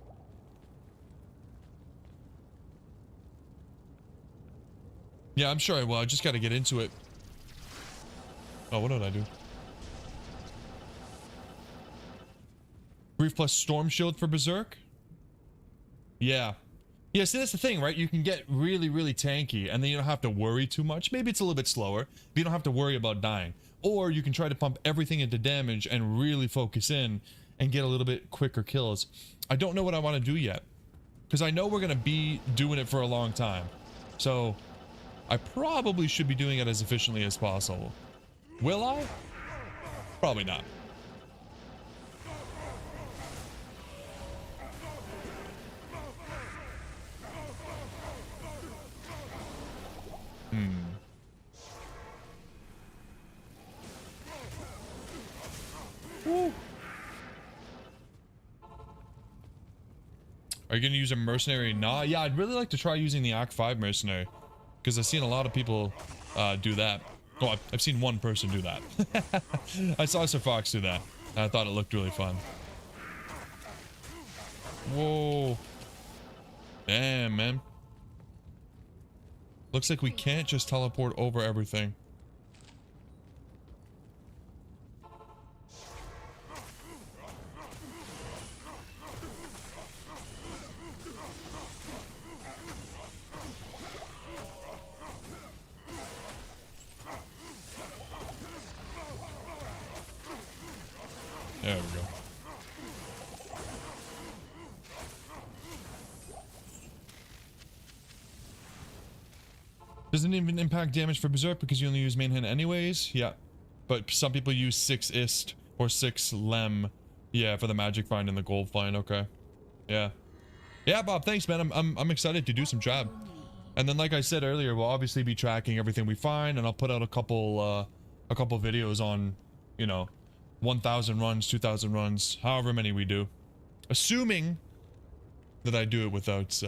Yeah, I'm sure I will. I just got to get into it. Oh, what did I do? Brief plus Storm Shield for Berserk? Yeah. Yeah, see, that's the thing, right? You can get really, really tanky, and then you don't have to worry too much. Maybe it's a little bit slower, but you don't have to worry about dying. Or you can try to pump everything into damage and really focus in and get a little bit quicker kills. I don't know what I want to do yet, because I know we're going to be doing it for a long time. So I probably should be doing it as efficiently as possible. Will I? Probably not. Are you gonna use a mercenary? Nah, yeah, I'd really like to try using the Act 5 mercenary. Because I've seen a lot of people do that. Oh, I've seen one person do that. I saw Sir Fox do that. And I thought it looked really fun. Whoa. Damn, man. Looks like we can't just teleport over everything. There we go. Doesn't even impact damage for Berserk because you only use main hand anyways. Yeah. But some people use 6 ist or 6 lem. Yeah, for the magic find and the gold find. Okay. Yeah. Yeah, Bob, thanks, man. I'm excited to do some job. And then, like I said earlier, we'll obviously be tracking everything we find, and I'll put out a couple videos on, you know, 1,000 runs, 2,000 runs, however many we do. Assuming that I do it without,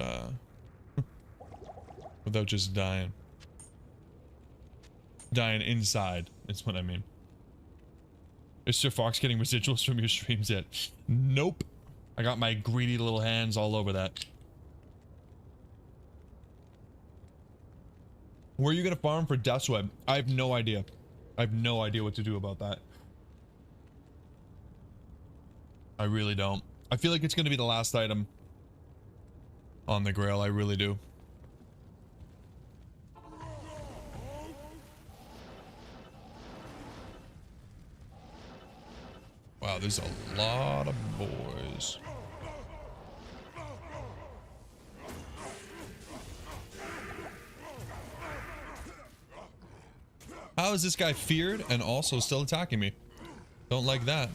without just dying. Dying inside, is what I mean. Is Sir Fox getting residuals from your streams yet? Nope. I got my greedy little hands all over that. Where are you gonna farm for Death's Web? I have no idea. I have no idea what to do about that. I really don't. I feel like it's gonna be the last item on the Grail. I really do. Wow, there's a lot of boys. How is this guy feared and also still attacking me? Don't like that.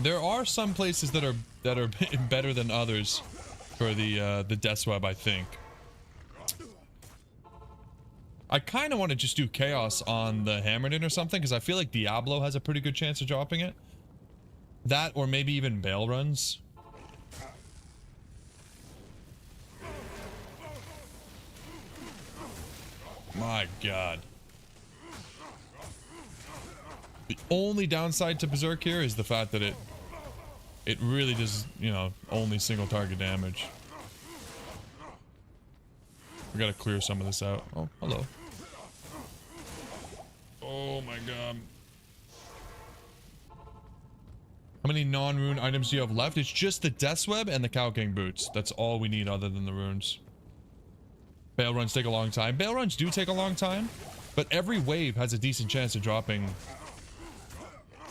There are some places that are better than others for the Death's Web, I think. I kind of want to just do Chaos on the Hammerton or something, because I feel like Diablo has a pretty good chance of dropping it. That, or maybe even Bale runs. My god. The only downside to Berserk here is the fact that it really does, you know, only single target damage. We gotta clear some of this out. Oh, hello. Oh my god. How many non-rune items do you have left? It's just the Death's Web and the Cow King boots. That's all we need other than the runes. Bale runs take a long time. Bale runs do take a long time, but every wave has a decent chance of dropping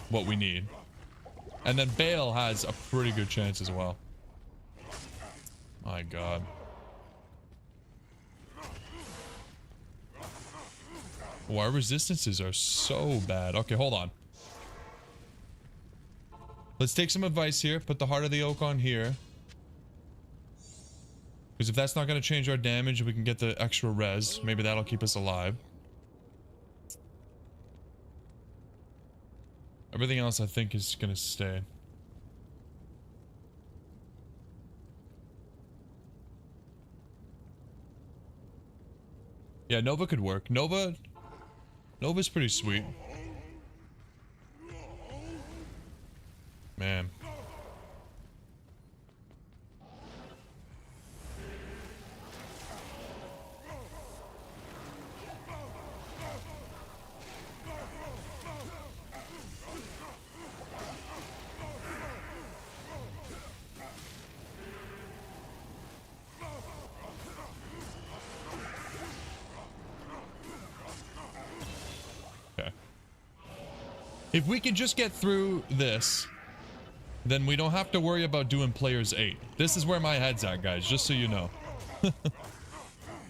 what we need. And then Bale has a pretty good chance as well. My god. Oh, our resistances are so bad. Okay, hold on. Let's take some advice here. Put the Heart of the Oak on here. Because if that's not going to change our damage, we can get the extra res. Maybe that'll keep us alive. Everything else I think is going to stay. Yeah, Nova could work. Nova's pretty sweet. Man. If we can just get through this, then we don't have to worry about doing players 8. This is where my head's at, guys, just so you know.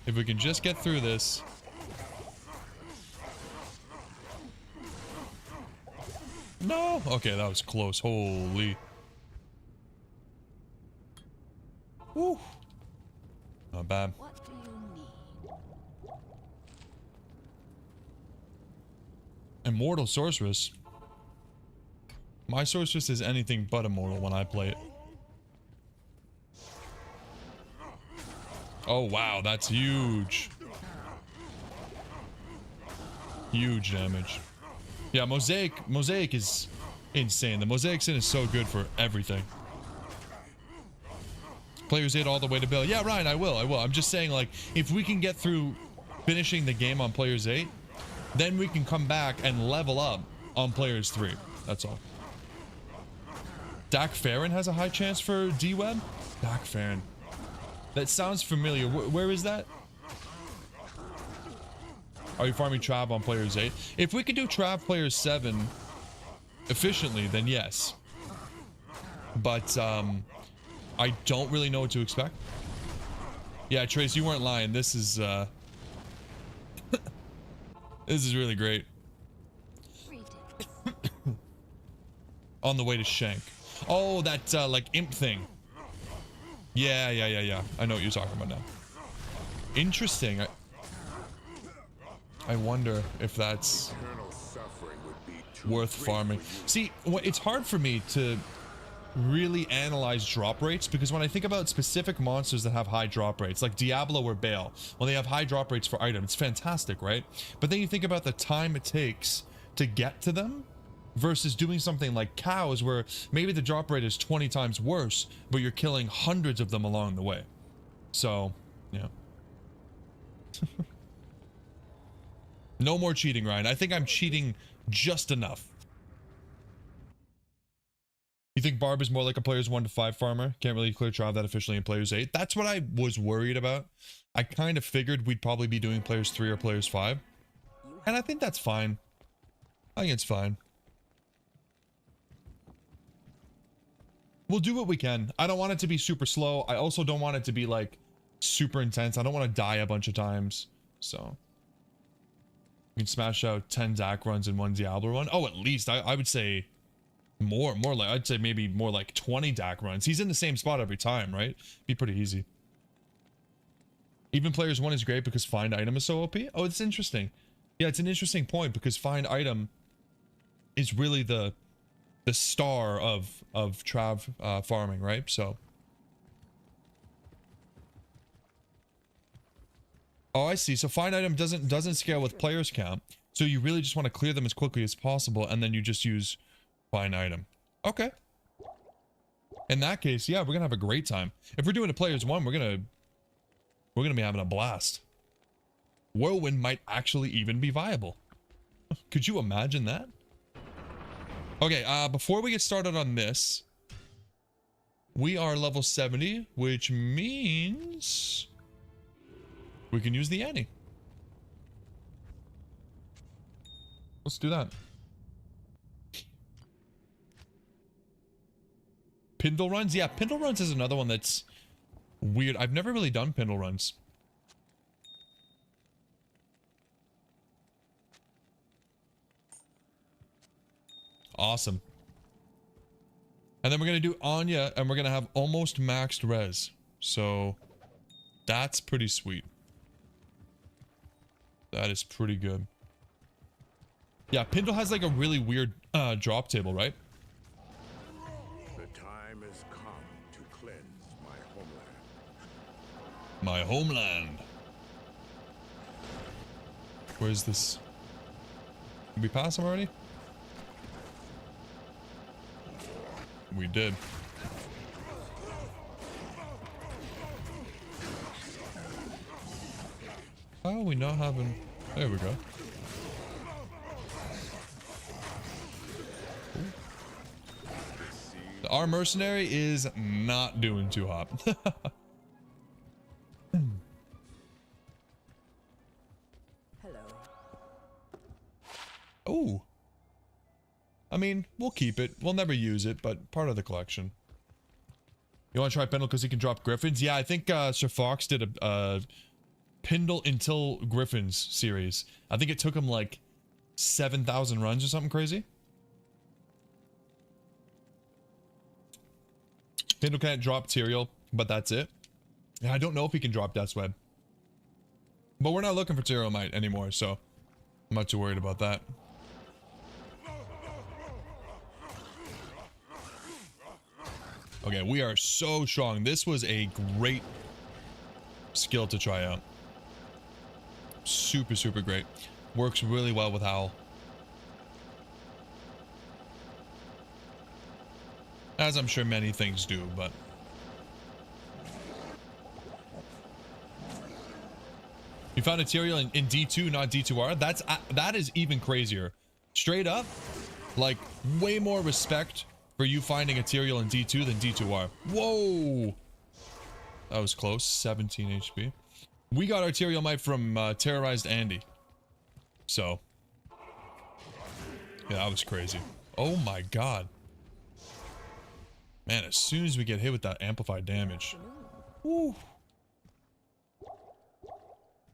If we can just get through this. No! Okay, that was close. Holy. Woo. Not bad. What do you need? Immortal Sorceress. My Sorceress is anything but immortal when I play it. Oh wow, that's huge. Huge damage. Yeah, Mosaic is insane. The Mosaic Sin is so good for everything. Players 8 all the way to Bill. Yeah, Ryan, I will. I'm just saying, like, if we can get through finishing the game on Players 8, then we can come back and level up on Players 3. That's all. Dak Farron has a high chance for D-Web? Dak Farron. That sounds familiar. Where is that? Are you farming Trav on Players 8? If we could do Trav Players 7 efficiently, then yes. But, I don't really know what to expect. Yeah, Trace, you weren't lying. This is, this is really great. On the way to Shank. Oh, that, like, imp thing. Yeah. I know what you're talking about now. Interesting. I wonder if that's worth farming. See, it's hard for me to really analyze drop rates, because when I think about specific monsters that have high drop rates, like Diablo or Bale, when they have high drop rates for items, it's fantastic, right? But then you think about the time it takes to get to them versus doing something like cows, where maybe the drop rate is 20 times worse, but you're killing hundreds of them along the way. So, yeah. No more cheating, Ryan. I think I'm cheating just enough. You think Barb is more like a players 1 to 5 farmer? Can't really clear Trav that efficiently in players 8. That's what I was worried about. I kind of figured we'd probably be doing players 3 or players 5. And I think that's fine. I think it's fine. We'll do what we can. I don't want it to be super slow. I also don't want it to be like super intense. I don't want to die a bunch of times. So you can smash out 10 Dak runs in 1 Diablo run. Oh, at least I would say more like, I'd say maybe more like 20 Dak runs. He's in the same spot every time, right? Be pretty easy. Even players 1 is great because find item is so OP. Oh, it's interesting. Yeah, it's an interesting point, because find item is really the star of Trav farming, right? So, oh, I see. So find item doesn't scale with players count. So you really just want to clear them as quickly as possible, and then you just use find item. Okay. In that case, yeah, we're gonna have a great time. If we're doing a players 1, we're gonna be having a blast. Whirlwind might actually even be viable. Could you imagine that? Okay, before we get started on this, we are level 70, which means we can use the Annie. Let's do that. Pindle runs? Yeah, Pindle runs is another one that's weird. I've never really done Pindle runs. Awesome. And then we're going to do Anya, and we're going to have almost maxed res. So that's pretty sweet. That is pretty good. Yeah, Pindle has like a really weird drop table, right? The time has come to cleanse my homeland. My homeland. Where's this? Did we pass him already? We did. How are we not having... There we go. Our mercenary is not doing too hot. Hello. Oh. I mean, we'll keep it. We'll never use it, but part of the collection. You want to try Pendle because he can drop Griffins? Yeah, I think Sir Fox did a Pendle until Griffins series. I think it took him like 7,000 runs or something crazy. Pendle can't drop Tyrael, but that's it. Yeah, I don't know if he can drop Death's Web. But we're not looking for Tyromite anymore, so I'm not too worried about that. Okay, we are so strong. This was a great skill to try out. Super, super great. Works really well with Howl. As I'm sure many things do, but... You found a Tyrael in D2, not D2R? That is even crazier. Straight up, like, way more respect for you finding a Tyrael in D2 than D2R. Whoa! That was close. 17 HP. We got our Tyrael Might from Terrorized Andy. So. Yeah, that was crazy. Oh my god. Man, as soon as we get hit with that amplified damage. Woo.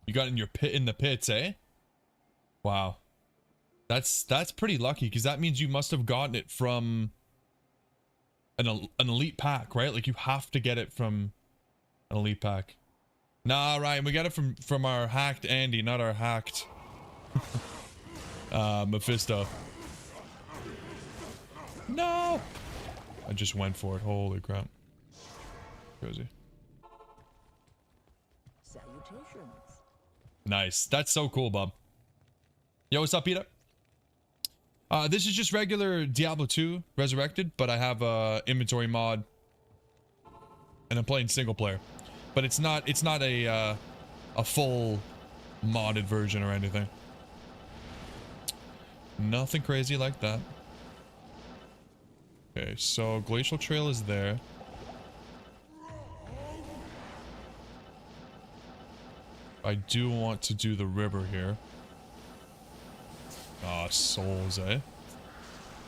You got in your pit in the pits, eh? Wow. That's pretty lucky, because that means you must have gotten it from an elite pack, right? Like you have to get it from an elite pack. Nah, Ryan, we got it from our hacked Andy, not our hacked Mephisto. No! I just went for it. Holy crap. Crazy. Salutations. Nice. That's so cool, Bob. Yo, what's up, Peter? This is just regular Diablo 2 Resurrected, but I have a inventory mod, and I'm playing single player. But it's not a full modded version or anything. Nothing crazy like that. Okay, so Glacial Trail is there. I do want to do the river here. Ah, souls, eh?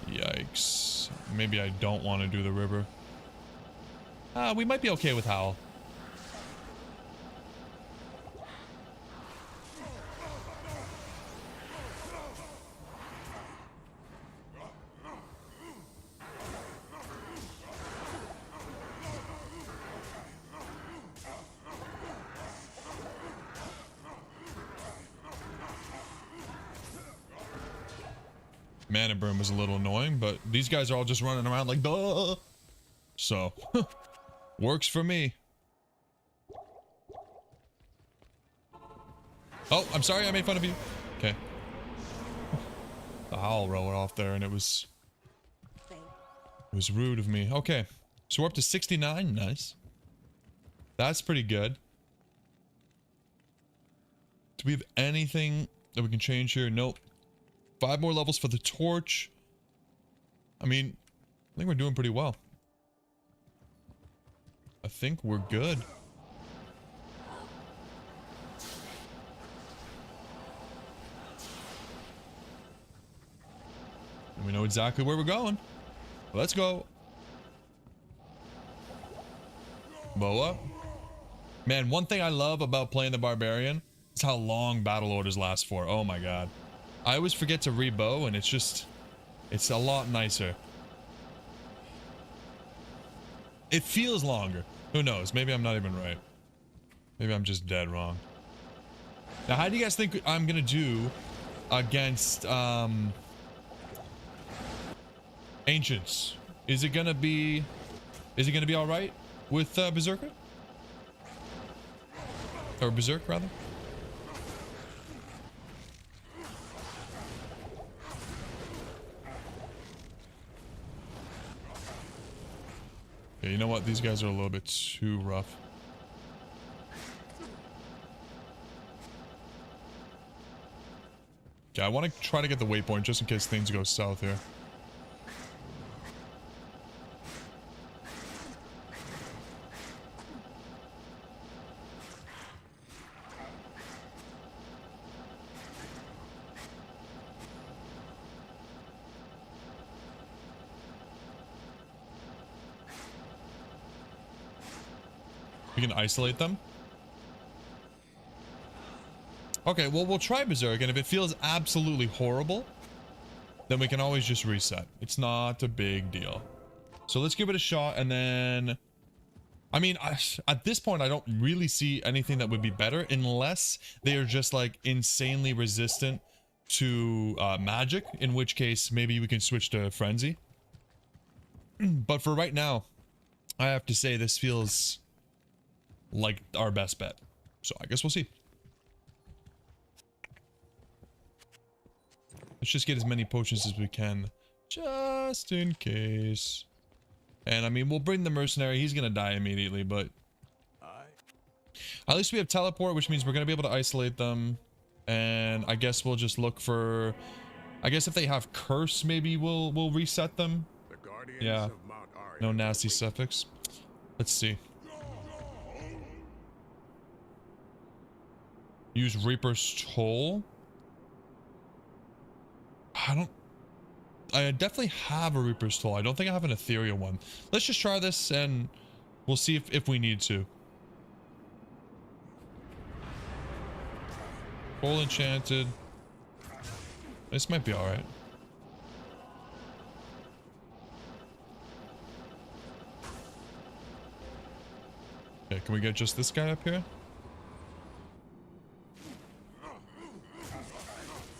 Yikes. Maybe I don't want to do the river. We might be okay with Howl. Mana Burn was a little annoying, but these guys are all just running around like, duh! So, works for me. Oh, I'm sorry I made fun of you. Okay. The Howl rolled off there, and it was rude of me. Okay, so we're up to 69. Nice. That's pretty good. Do we have anything that we can change here? Nope. 5 more levels for the torch. I mean, I think we're doing pretty well. I think we're good. And we know exactly where we're going. Let's go. Boa. Man, one thing I love about playing the Barbarian is how long battle orders last for. Oh my god. I always forget to rebow, and it's a lot nicer. It feels longer. Who knows? Maybe I'm not even right. Maybe I'm just dead wrong. Now, how do you guys think I'm gonna do against Ancients? Is it gonna be all right with Berserker? Or Berserk, rather? Okay, you know what? These guys are a little bit too rough. Okay, I want to try to get the waypoint just in case things go south here. We can isolate them. Okay, well, we'll try Berserk, and if it feels absolutely horrible, then we can always just reset. It's not a big deal. So let's give it a shot, and then I mean, at this point, I don't really see anything that would be better unless they are just like insanely resistant to magic, in which case maybe we can switch to frenzy. But for right now, I have to say this feels like our best bet. So I guess we'll see. Let's just get as many potions as we can, just in case. And I mean, we'll bring the mercenary. He's gonna die immediately, but at least we have teleport, which means we're gonna be able to isolate them. And I guess we'll just look for, I guess if they have curse, maybe we'll reset them. Yeah, no nasty suffix. Let's see. Use Reaper's Toll. I definitely have a Reaper's Toll. I don't think I have an ethereal one. Let's just try this and we'll see if we need to. Full enchanted. This might be alright. Okay, can we get just this guy up here?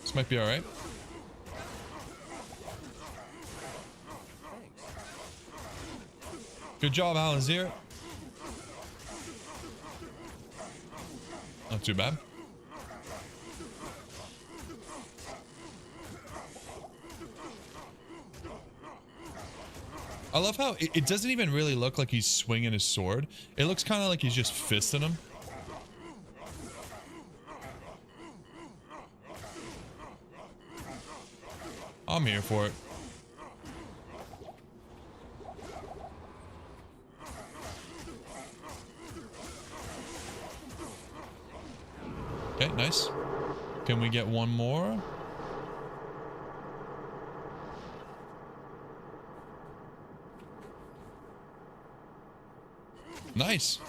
This might be alright. Good job, Alanzir. Not too bad. I love how it doesn't even really look like he's swinging his sword. It looks kind of like he's just fisting him. I'm here for it. Okay, nice. Can we get one more? Nice.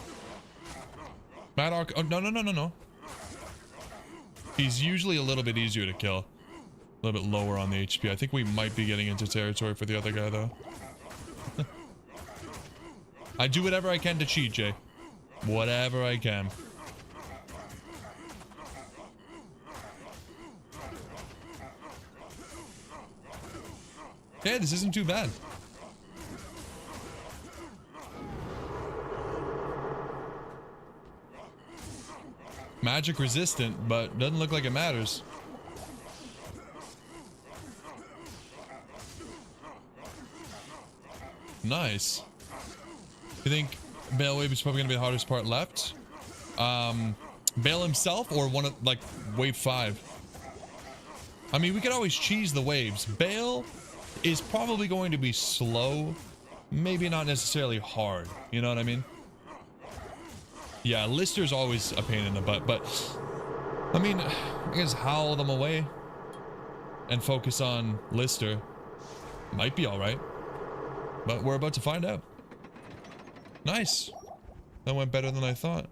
Mad Arc. Oh, no. He's usually a little bit easier to kill. A little bit lower on the HP. I think we might be getting into territory for the other guy, though. I do whatever I can to cheat, Jay. Whatever I can. Okay, this isn't too bad. Magic resistant, but doesn't look like it matters. Nice. You think Bale Wave is probably gonna be the hardest part left? Bale himself or one of like wave 5? I mean, we could always cheese the waves. Bale is probably going to be slow, maybe not necessarily hard. You know what I mean? Yeah, Lister's always a pain in the butt, but I mean, I guess howl them away and focus on Lister. Might be all right, but we're about to find out. Nice. That went better than I thought.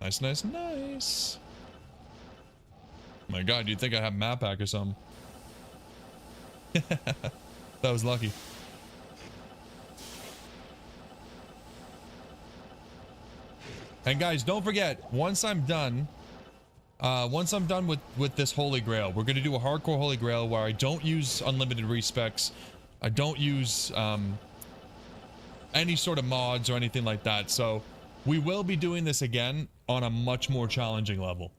Nice, nice, nice. My God, you'd think I have map hack or something. That was lucky. And guys, don't forget, once I'm done with this Holy Grail, we're gonna do a hardcore Holy Grail where I don't use unlimited respecs. I don't use any sort of mods or anything like that. So we will be doing this again on a much more challenging level.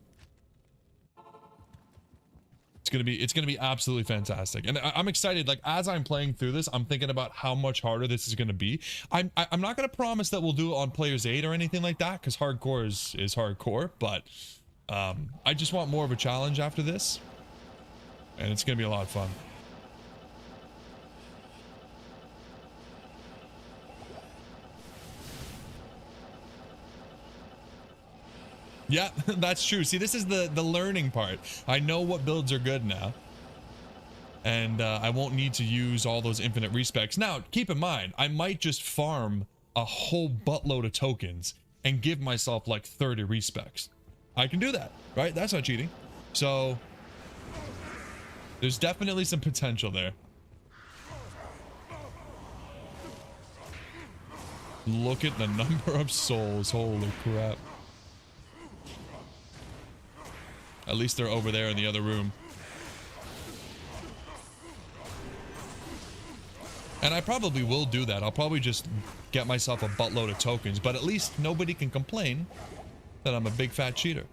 It's gonna be absolutely fantastic, and I'm excited. Like, as I'm playing through this, I'm thinking about how much harder this is gonna be. I'm not gonna promise that we'll do it on player's 8 or anything like that, because hardcore is hardcore, but I just want more of a challenge after this, and it's gonna be a lot of fun. Yeah, that's true. See, this is the learning part. I know what builds are good now. And I won't need to use all those infinite respecs. Now, keep in mind, I might just farm a whole buttload of tokens and give myself like 30 respecs. I can do that, right? That's not cheating. So, there's definitely some potential there. Look at the number of souls. Holy crap. At least they're over there in the other room. And I probably will do that. I'll probably just get myself a buttload of tokens, but at least nobody can complain that I'm a big fat cheater.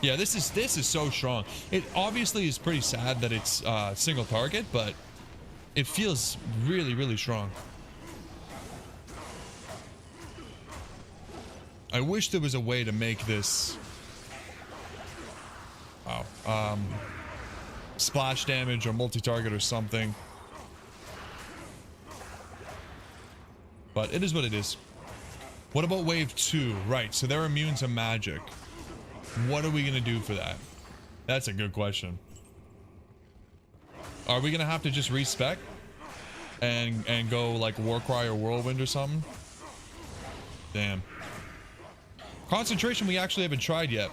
Yeah, this is so strong. It obviously is pretty sad that it's single target, but it feels really, really strong. I wish there was a way to make this splash damage or multi-target or something. But it is what it is. What about wave 2? Right, so they're immune to magic. What are we gonna do for that? That's a good question. Are we gonna have to just respec and go like Warcry or Whirlwind or something? Damn. Concentration we actually haven't tried yet.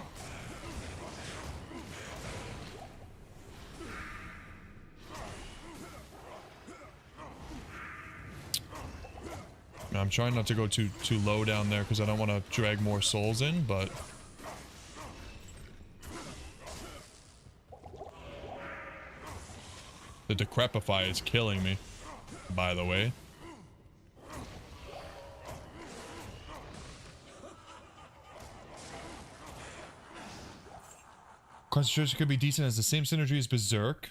I'm trying not to go too low down there because I don't want to drag more souls in, but the Decrepify is killing me, by the way. Concentration could be decent, as the same synergy as Berserk.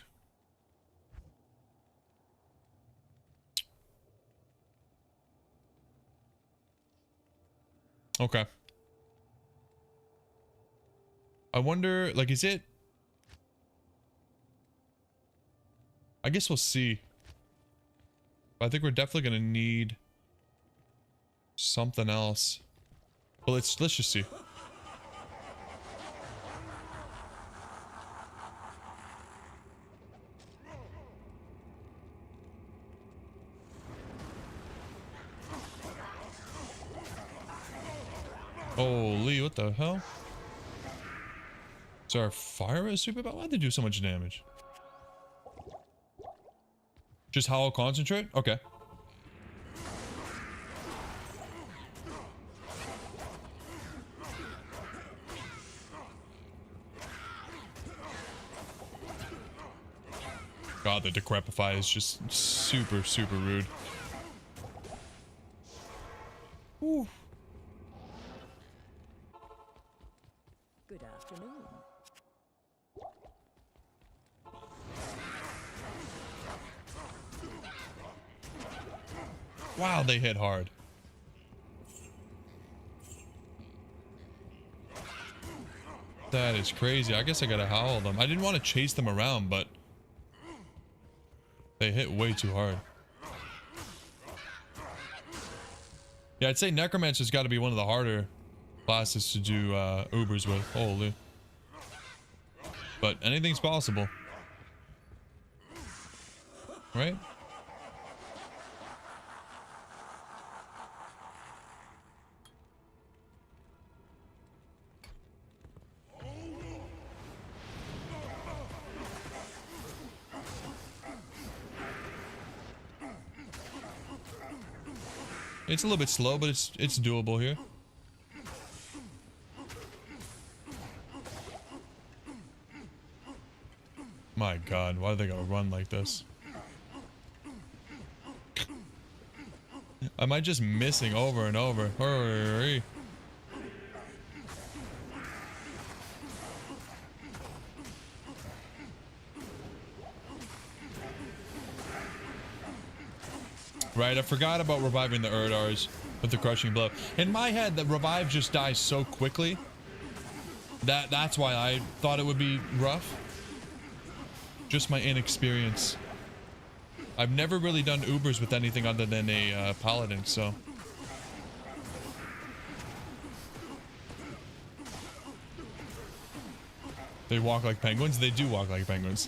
Okay. I wonder, like, is it... I guess we'll see. I think we're definitely gonna need something else. But let's just see. Holy, what the hell? Is our fire a super bad? Why'd they do so much damage? Just Howl Concentrate? Okay. God, the Decrepify is just super, super rude. Ooh. Good afternoon. Wow, they hit hard. That is crazy. I guess I gotta howl them. I didn't want to chase them around, but they hit way too hard. Yeah, I'd say Necromancer's got to be one of the harder classes to do Ubers with. Holy. But anything's possible. Right? It's a little bit slow, but it's doable here. My God, why do they gotta run like this? Am I just missing over and over? Hurry. Right, I forgot about reviving the Erdars with the crushing blow. In my head, the revive just dies so quickly. That's why I thought it would be rough. Just my inexperience. I've never really done Ubers with anything other than a paladin, so. They walk like penguins? They do walk like penguins.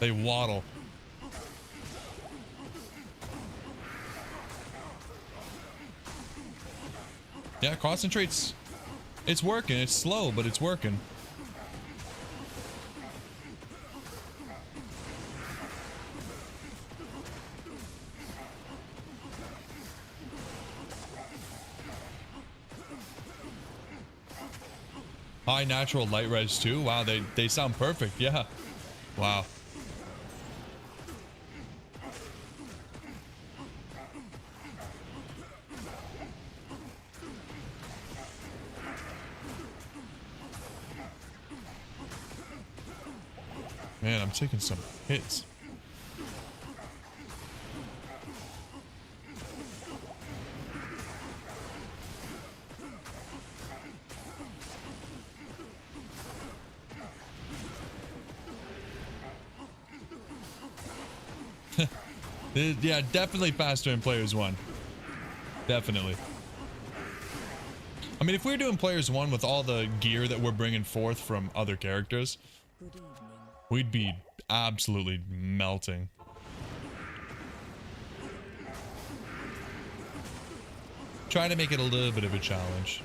They waddle. Yeah, concentrates It's working. It's slow, but it's working. High natural light res too. Wow, they sound perfect. Yeah. Wow. Man, I'm taking some hits. Yeah, definitely faster in Players 1. Definitely. I mean, if we were doing Players 1 with all the gear that we're bringing forth from other characters, Good evening. we'd be absolutely melting. Trying to make it a little bit of a challenge.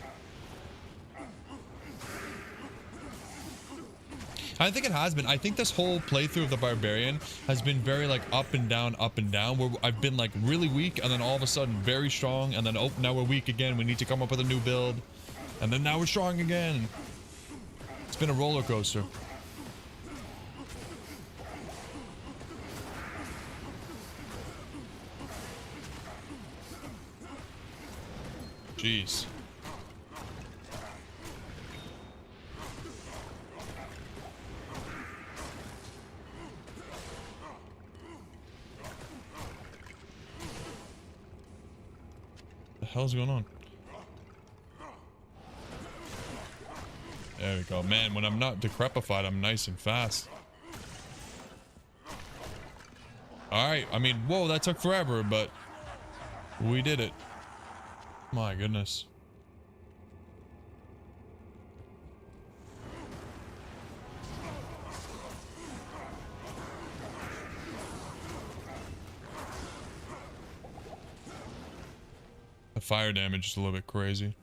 I think it has been. I think this whole playthrough of the Barbarian has been very like up and down, where I've been like really weak and then all of a sudden very strong and then oh, now we're weak again. We need to come up with a new build. And then now we're strong again. It's been a roller coaster. Jeez. The hell's going on? There we go. Man, when I'm not decrepified, I'm nice and fast. Alright, I mean, whoa, that took forever, but we did it. My goodness. The fire damage is a little bit crazy.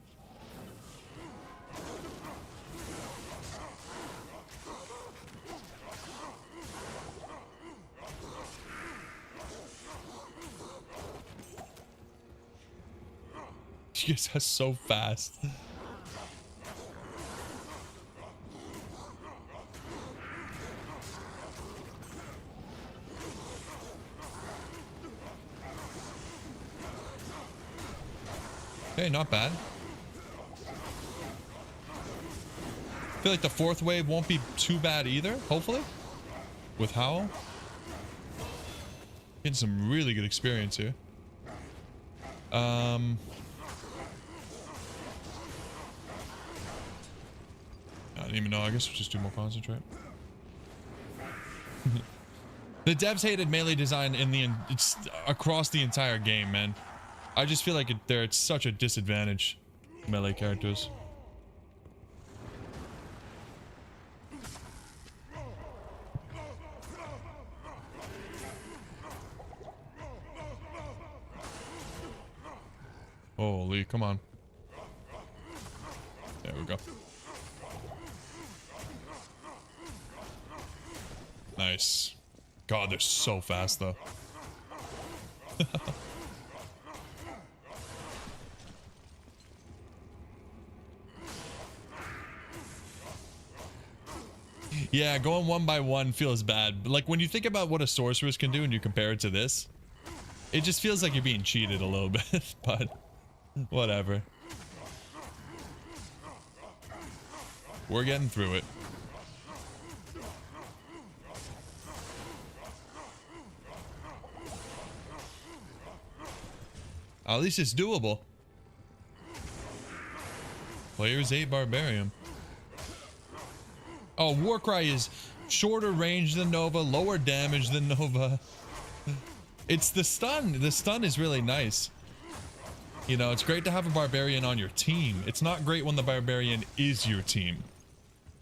You guys are so fast. Okay, not bad. I feel like the fourth wave won't be too bad either, hopefully. With Howl. Getting some really good experience here. I don't even know. I guess we'll just do more concentrate. The devs hated melee design it's across the entire game, man. I just feel like they're at such a disadvantage, melee characters. Holy, come on. There we go. Nice. God, they're so fast though. Yeah, going one by one feels bad. But like when you think about what a sorceress can do and you compare it to this, it just feels like you're being cheated a little bit, but whatever. We're getting through it. At least it's doable. Players 8 barbarian. Oh, Warcry is shorter range than Nova, lower damage than Nova. It's the stun. The stun is really nice. You know, it's great to have a barbarian on your team. It's not great when the barbarian is your team.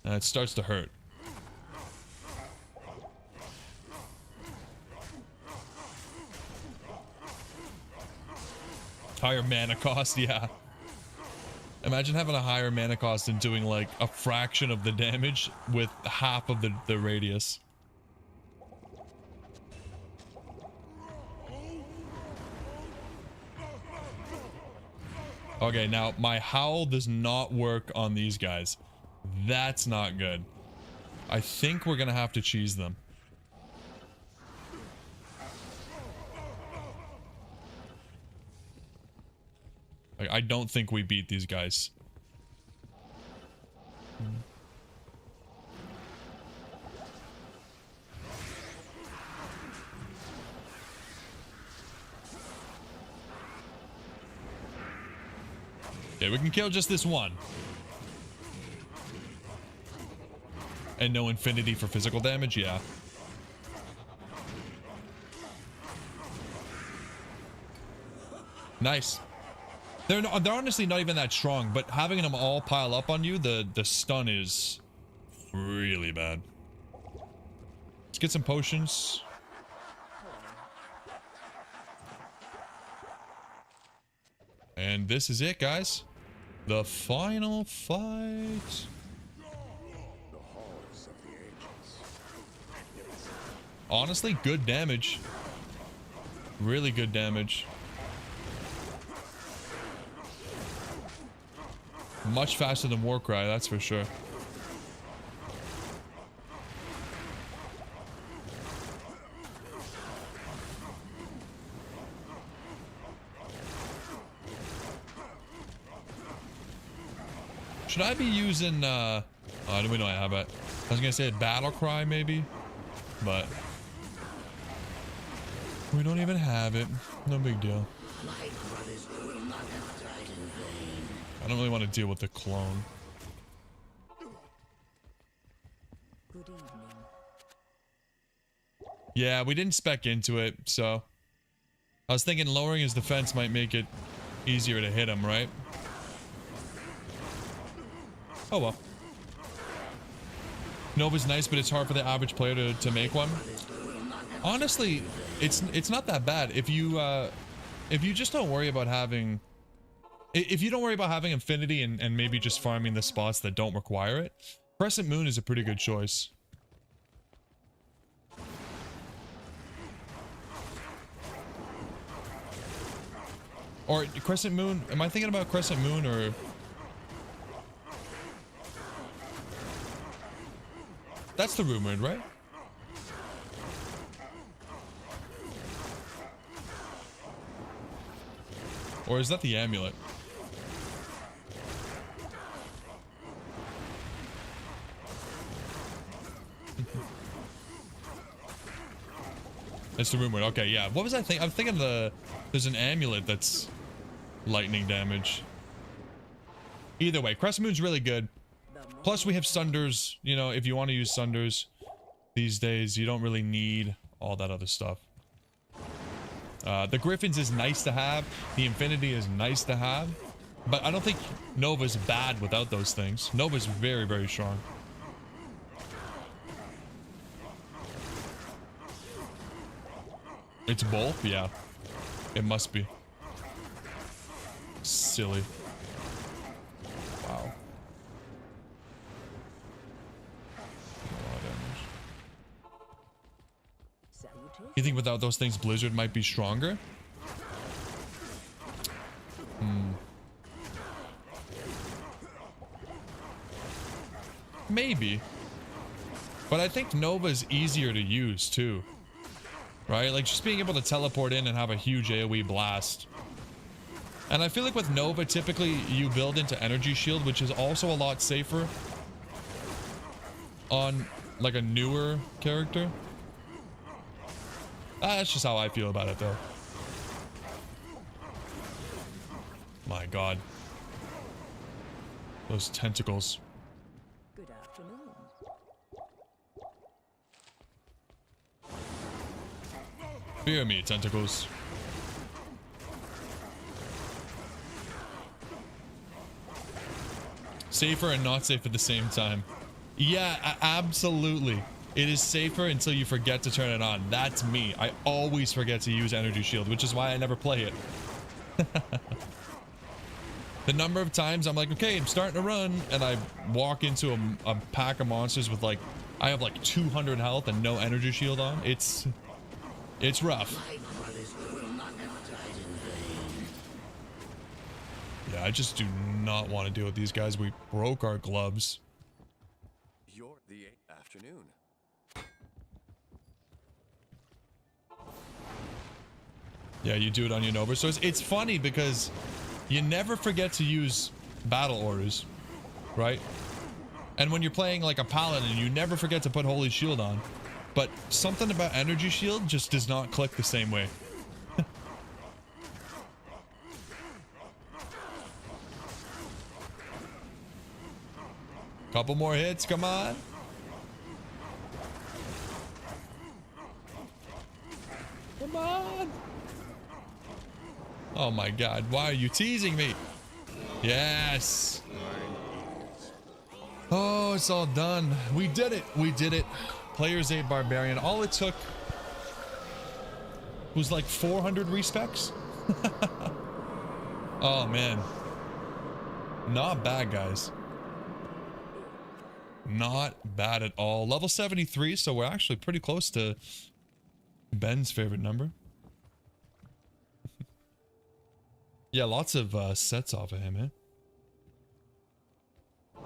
It starts to hurt. Higher mana cost, yeah. Imagine having a higher mana cost and doing like a fraction of the damage with half of the radius. Okay, now my howl does not work on these guys. That's not good. I think we're gonna have to cheese them. Like, I don't think we beat these guys. Okay, we can kill just this one. And no infinity for physical damage, yeah. Nice. They're honestly not even that strong, but having them all pile up on you, the stun is really bad. Let's get some potions. And this is it, guys. The final fight. Honestly, good damage. Really good damage. Much faster than Warcry, that's for sure. Should I be using oh, we know I have it. I was gonna say Battle Cry maybe, but we don't even have it. No big deal. I don't really want to deal with the clone. Good evening. Yeah, we didn't spec into it, so I was thinking lowering his defense might make it easier to hit him, right? Oh well. Nova's nice, but it's hard for the average player to make one. Honestly, it's not that bad if you just don't worry about having. If you don't worry about having infinity and maybe just farming the spots that don't require it, Crescent Moon is a pretty good choice. Or Crescent Moon, am I thinking about Crescent Moon or... That's the rumored, right? Or is that the amulet? It's the rumored. Okay, yeah. What was I thinking? I'm thinking there's an amulet that's lightning damage. Either way, Crescent Moon's really good. Plus, we have Sunders. You know, if you want to use Sunders these days, you don't really need all that other stuff. The Griffins is nice to have. The Infinity is nice to have. But I don't think Nova's bad without those things. Nova's very, very strong. It's both? Yeah. It must be. Silly. Wow. You think without those things Blizzard might be stronger? Maybe. But I think Nova's easier to use too. Right? Like just being able to teleport in and have a huge AoE blast. And I feel like with Nova, typically you build into Energy Shield, which is also a lot safer on like a newer character. That's just how I feel about it though. My god. Those tentacles. Good afternoon. Fear me, tentacles. Safer and not safe at the same time. Yeah, absolutely. It is safer until you forget to turn it on. That's me. I always forget to use Energy Shield, which is why I never play it. The number of times I'm like, okay, I'm starting to run, and I walk into a pack of monsters with like, I have like 200 health and no energy shield on. It's rough. Yeah, I just do not want to deal with these guys. We broke our gloves. You're the afternoon. Yeah, you do it on your Nova. So it's funny because you never forget to use battle orders, right? And when you're playing like a paladin, you never forget to put Holy Shield on. But something about energy shield just does not click the same way. Couple more hits, come on. Come on. Oh my god, why are you teasing me? Yes. Oh, it's all done. We did it. We did it. Players 8 barbarian. All it took was like 400 respecs. Oh man. Not bad, guys. Not bad at all. Level 73, so we're actually pretty close to Ben's favorite number. Yeah, lots of sets off of him, eh?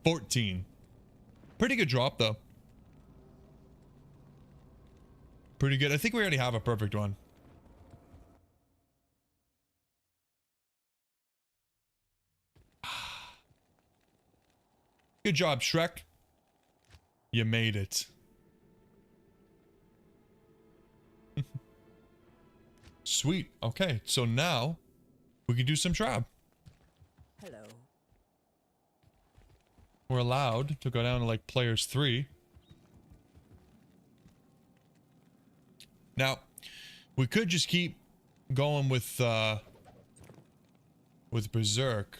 $14. Pretty good drop, though. Pretty good. I think we already have a perfect one. Good job, Shrek. You made it. Sweet. Okay, so now we can do some trap. Hello. We're allowed to go down to like players 3. Now, we could just keep going with Berserk.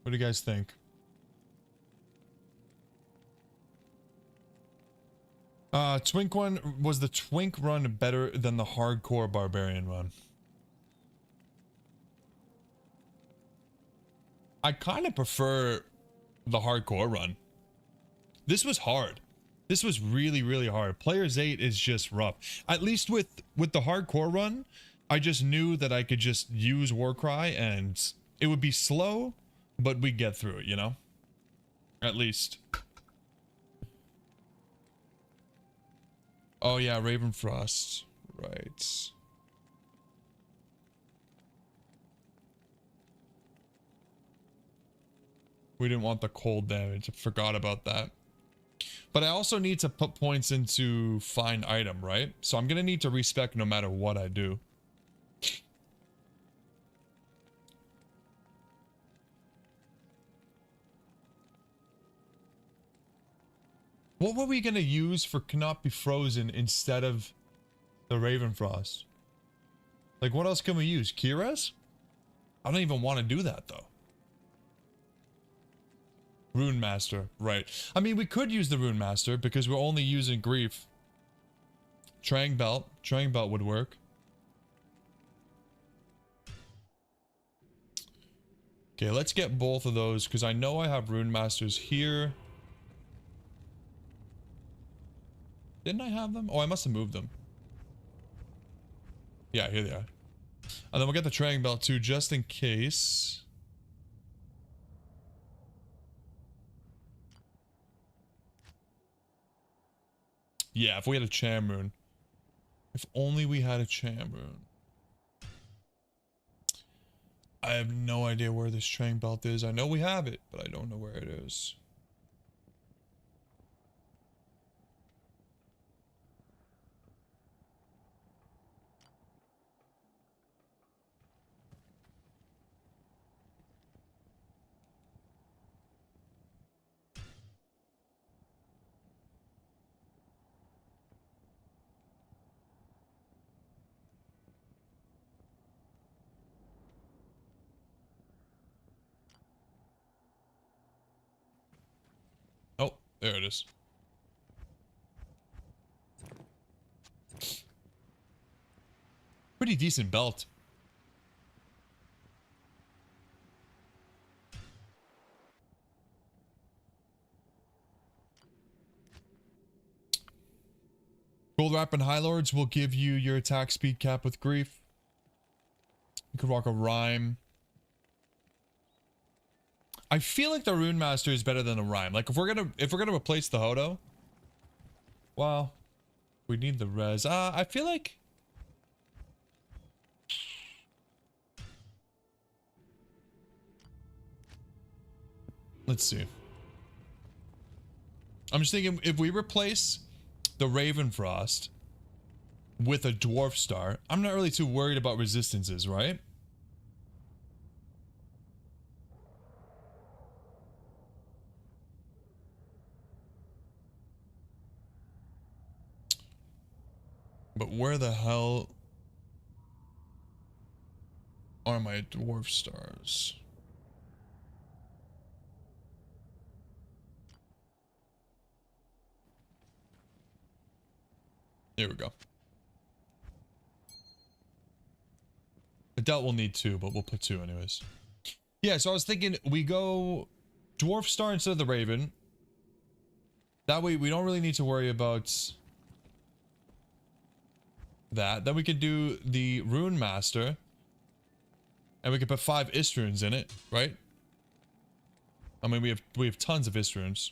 What do you guys think? Twink one, was the Twink run better than the hardcore barbarian run? I kind of prefer the hardcore run. This was hard. This was really, really hard. Players 8 is just rough. At least with the hardcore run, I just knew that I could just use Warcry and it would be slow, but we'd get through it, you know? At least. Oh yeah, Ravenfrost. Right. We didn't want the cold damage. I forgot about that. But I also need to put points into find item, right? So I'm gonna need to respec no matter what I do. What were we gonna use for cannot be frozen instead of the Ravenfrost? Like, what else can we use? Kira's? I don't even want to do that though. Rune Master, right. I mean, we could use the Rune Master because we're only using Grief. Trang Belt would work. Okay, let's get both of those because I know I have Rune Masters here. Didn't I have them? Oh, I must have moved them. Yeah, here they are. And then we'll get the Trang Belt too, just in case. Yeah, if we had a Chamrune. If only we had a Chamrune. I have no idea where this Trang Belt is. I know we have it, but I don't know where it is. Oh, there it is. Pretty decent belt. Gold Wrap and High Lords will give you your attack speed cap with Grief. You could rock a Rhyme. I feel like the Rune Master is better than a Rhyme. Like if we're gonna replace the Hodo, well, we need the res. I feel like let's see. I'm just thinking if we replace the Ravenfrost with a Dwarf Star, I'm not really too worried about resistances, right? But where the hell are my Dwarf Stars? Here we go. I doubt we'll need 2, but we'll put 2 anyways. Yeah, so I was thinking we go Dwarf Star instead of the Raven. That way we don't really need to worry about that. Then we can do the Rune Master. And we can put 5 Istrunes in it, right? I mean, we have tons of Istrunes.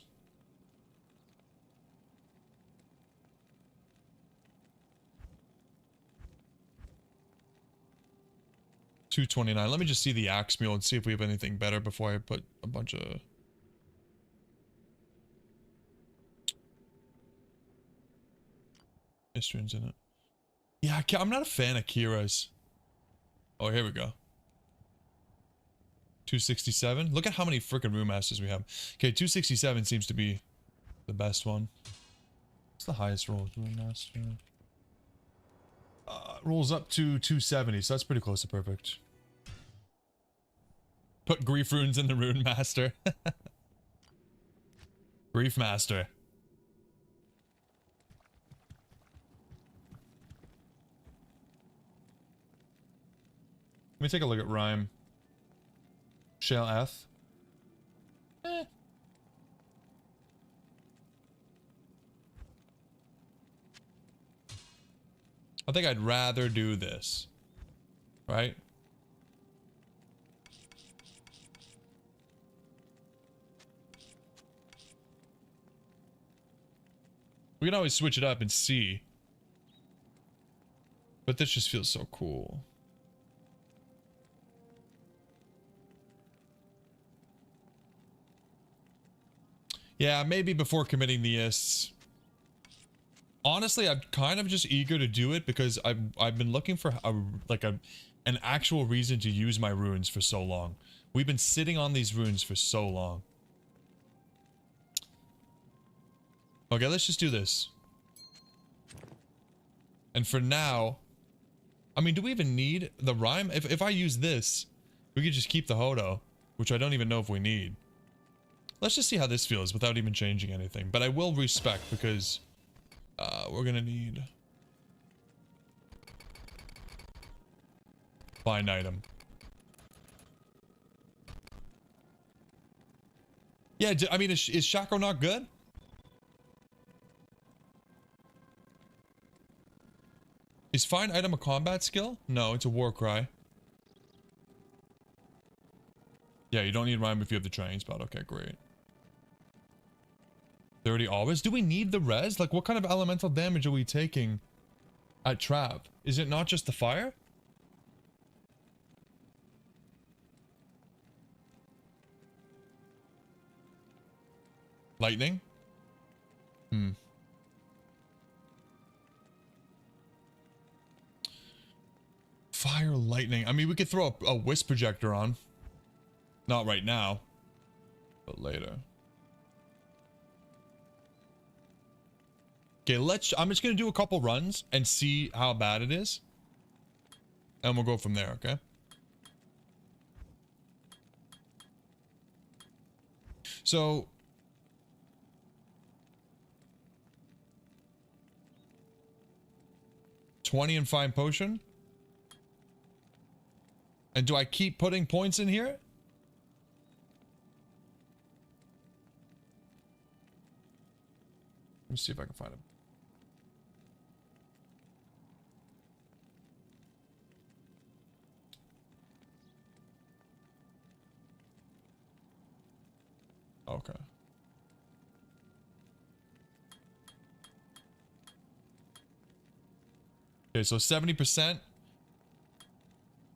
$229. Let me just see the Axe Mule and see if we have anything better before I put a bunch of Istrunes in it. Yeah, I'm not a fan of Kira's. Oh, here we go. 267. Look at how many freaking Rune Masters we have. Okay, 267 seems to be the best one. What's the highest roll of Rune Master? Rolls up to 270, so that's pretty close to perfect. Put Grief Runes in the Rune Master. Grief Master. Let me take a look at Rhyme. Shale F. Eh. I think I'd rather do this. Right? We can always switch it up and see. But this just feels so cool. Yeah, maybe before committing the ists. Honestly, I'm kind of just eager to do it because I've been looking for an actual reason to use my runes for so long. We've been sitting on these runes for so long. Okay, let's just do this. And for now, I mean, do we even need the Rhyme? If I use this, we could just keep the Hodo, which I don't even know if we need. Let's just see how this feels without even changing anything. But I will respect because we're gonna need find item. Yeah, I mean, is Chakra not good? Is find item a combat skill? No, it's a war cry. Yeah, you don't need Rhyme if you have the training spot. Okay, great. 30 always? Do we need the res? Like, what kind of elemental damage are we taking at Trav? Is it not just the fire? Lightning? Fire, lightning. I mean, we could throw a wisp projector on. Not right now, but later. Okay, I'm just gonna do a couple runs and see how bad it is. And we'll go from there, okay? So... $20 and fine potion. And do I keep putting points in here? Let me see if I can find him. Okay. Okay, so 70%.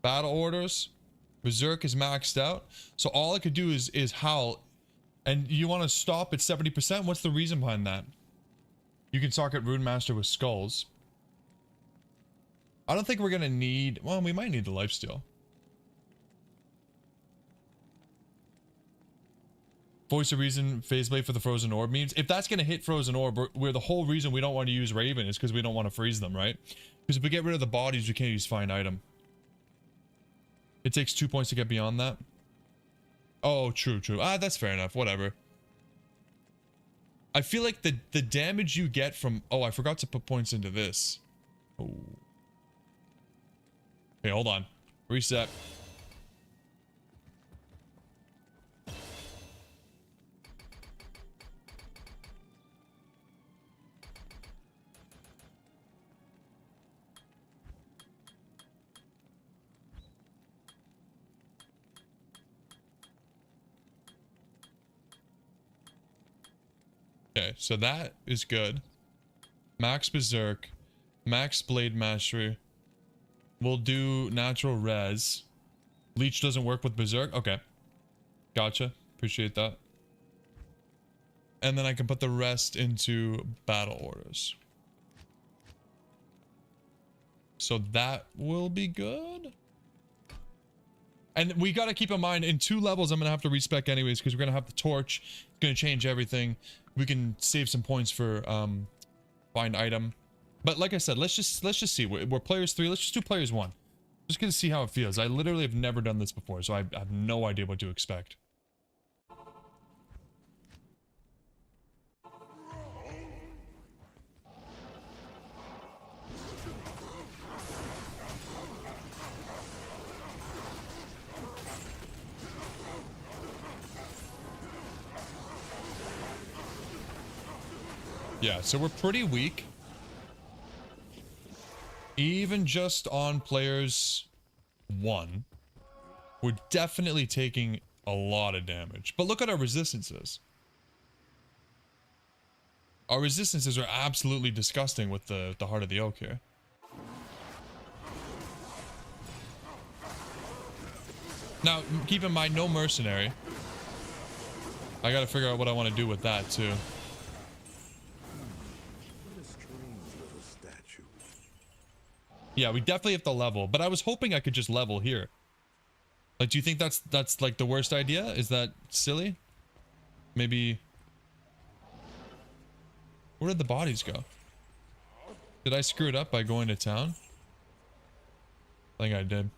Battle orders. Berserk is maxed out. So all I could do is howl. And you want to stop at 70%? What's the reason behind that? You can socket Rune Master with skulls. I don't think we're going to need... Well, we might need the lifesteal. Voice of Reason, Phase Blade for the Frozen Orb means if that's going to hit Frozen Orb, where the whole reason we don't want to use Raven is because we don't want to freeze them, right? Because if we get rid of the bodies, we can't use Find Item. It takes 2 points to get beyond that. Oh, true, true. Ah, that's fair enough. Whatever. I feel like the damage you get from... Oh, I forgot to put points into this. Oh. Okay, hold on. Reset. Okay, so that is good. Max Berserk. Max Blade Mastery. We'll do natural res. Leech doesn't work with Berserk? Okay. Gotcha. Appreciate that. And then I can put the rest into battle orders. So that will be good. And we got to keep in mind, in 2 levels, I'm going to have to respec anyways, because we're going to have the torch. It's going to change everything. We can save some points for find item. But like I said, let's just see. We're players 3. Let's just do players 1. Just going to see how it feels. I literally have never done this before, so I have no idea what to expect. Yeah, so we're pretty weak. Even just on players 1, we're definitely taking a lot of damage. But look at our resistances. Our resistances are absolutely disgusting with the Heart of the Oak here. Now, keep in mind, no mercenary. I gotta figure out what I want to do with that, too. Yeah, we definitely have to level, but I was hoping I could just level here. Like, do you think that's like the worst idea? Is that silly? Maybe... Where did the bodies go? Did I screw it up by going to town? I think I did.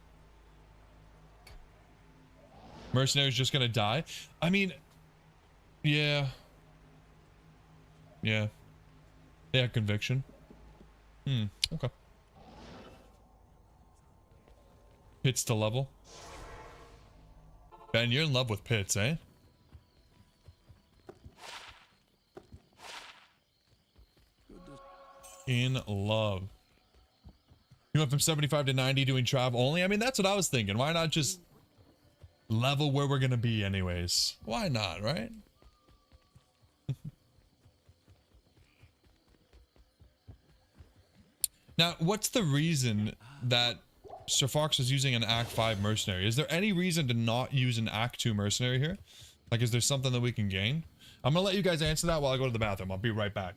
Mercenary's just gonna die? I mean... Yeah. Yeah. They have conviction. Okay. Pits to level. Ben, you're in love with pits, eh? In love. You went from 75 to 90 doing trav only? I mean, that's what I was thinking. Why not just level where we're gonna be anyways? Why not, right? Now, what's the reason that Sir Fox is using an Act 5 mercenary? Is there any reason to not use an Act 2 mercenary here? Like, is there something that we can gain? I'm gonna let you guys answer that while I go to the bathroom. I'll be right back.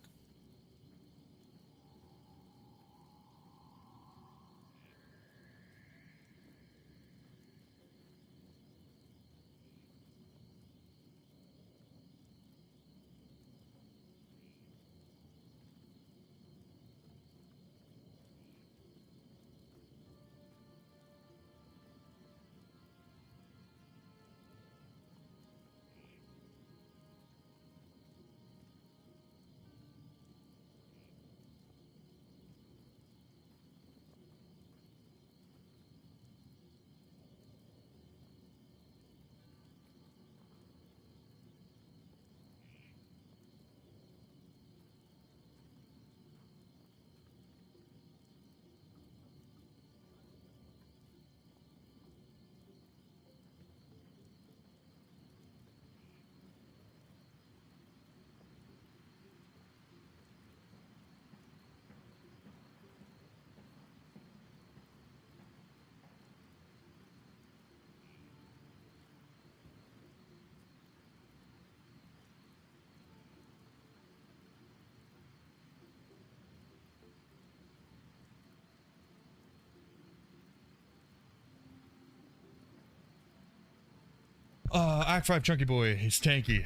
Act 5 Chunky Boy is tanky.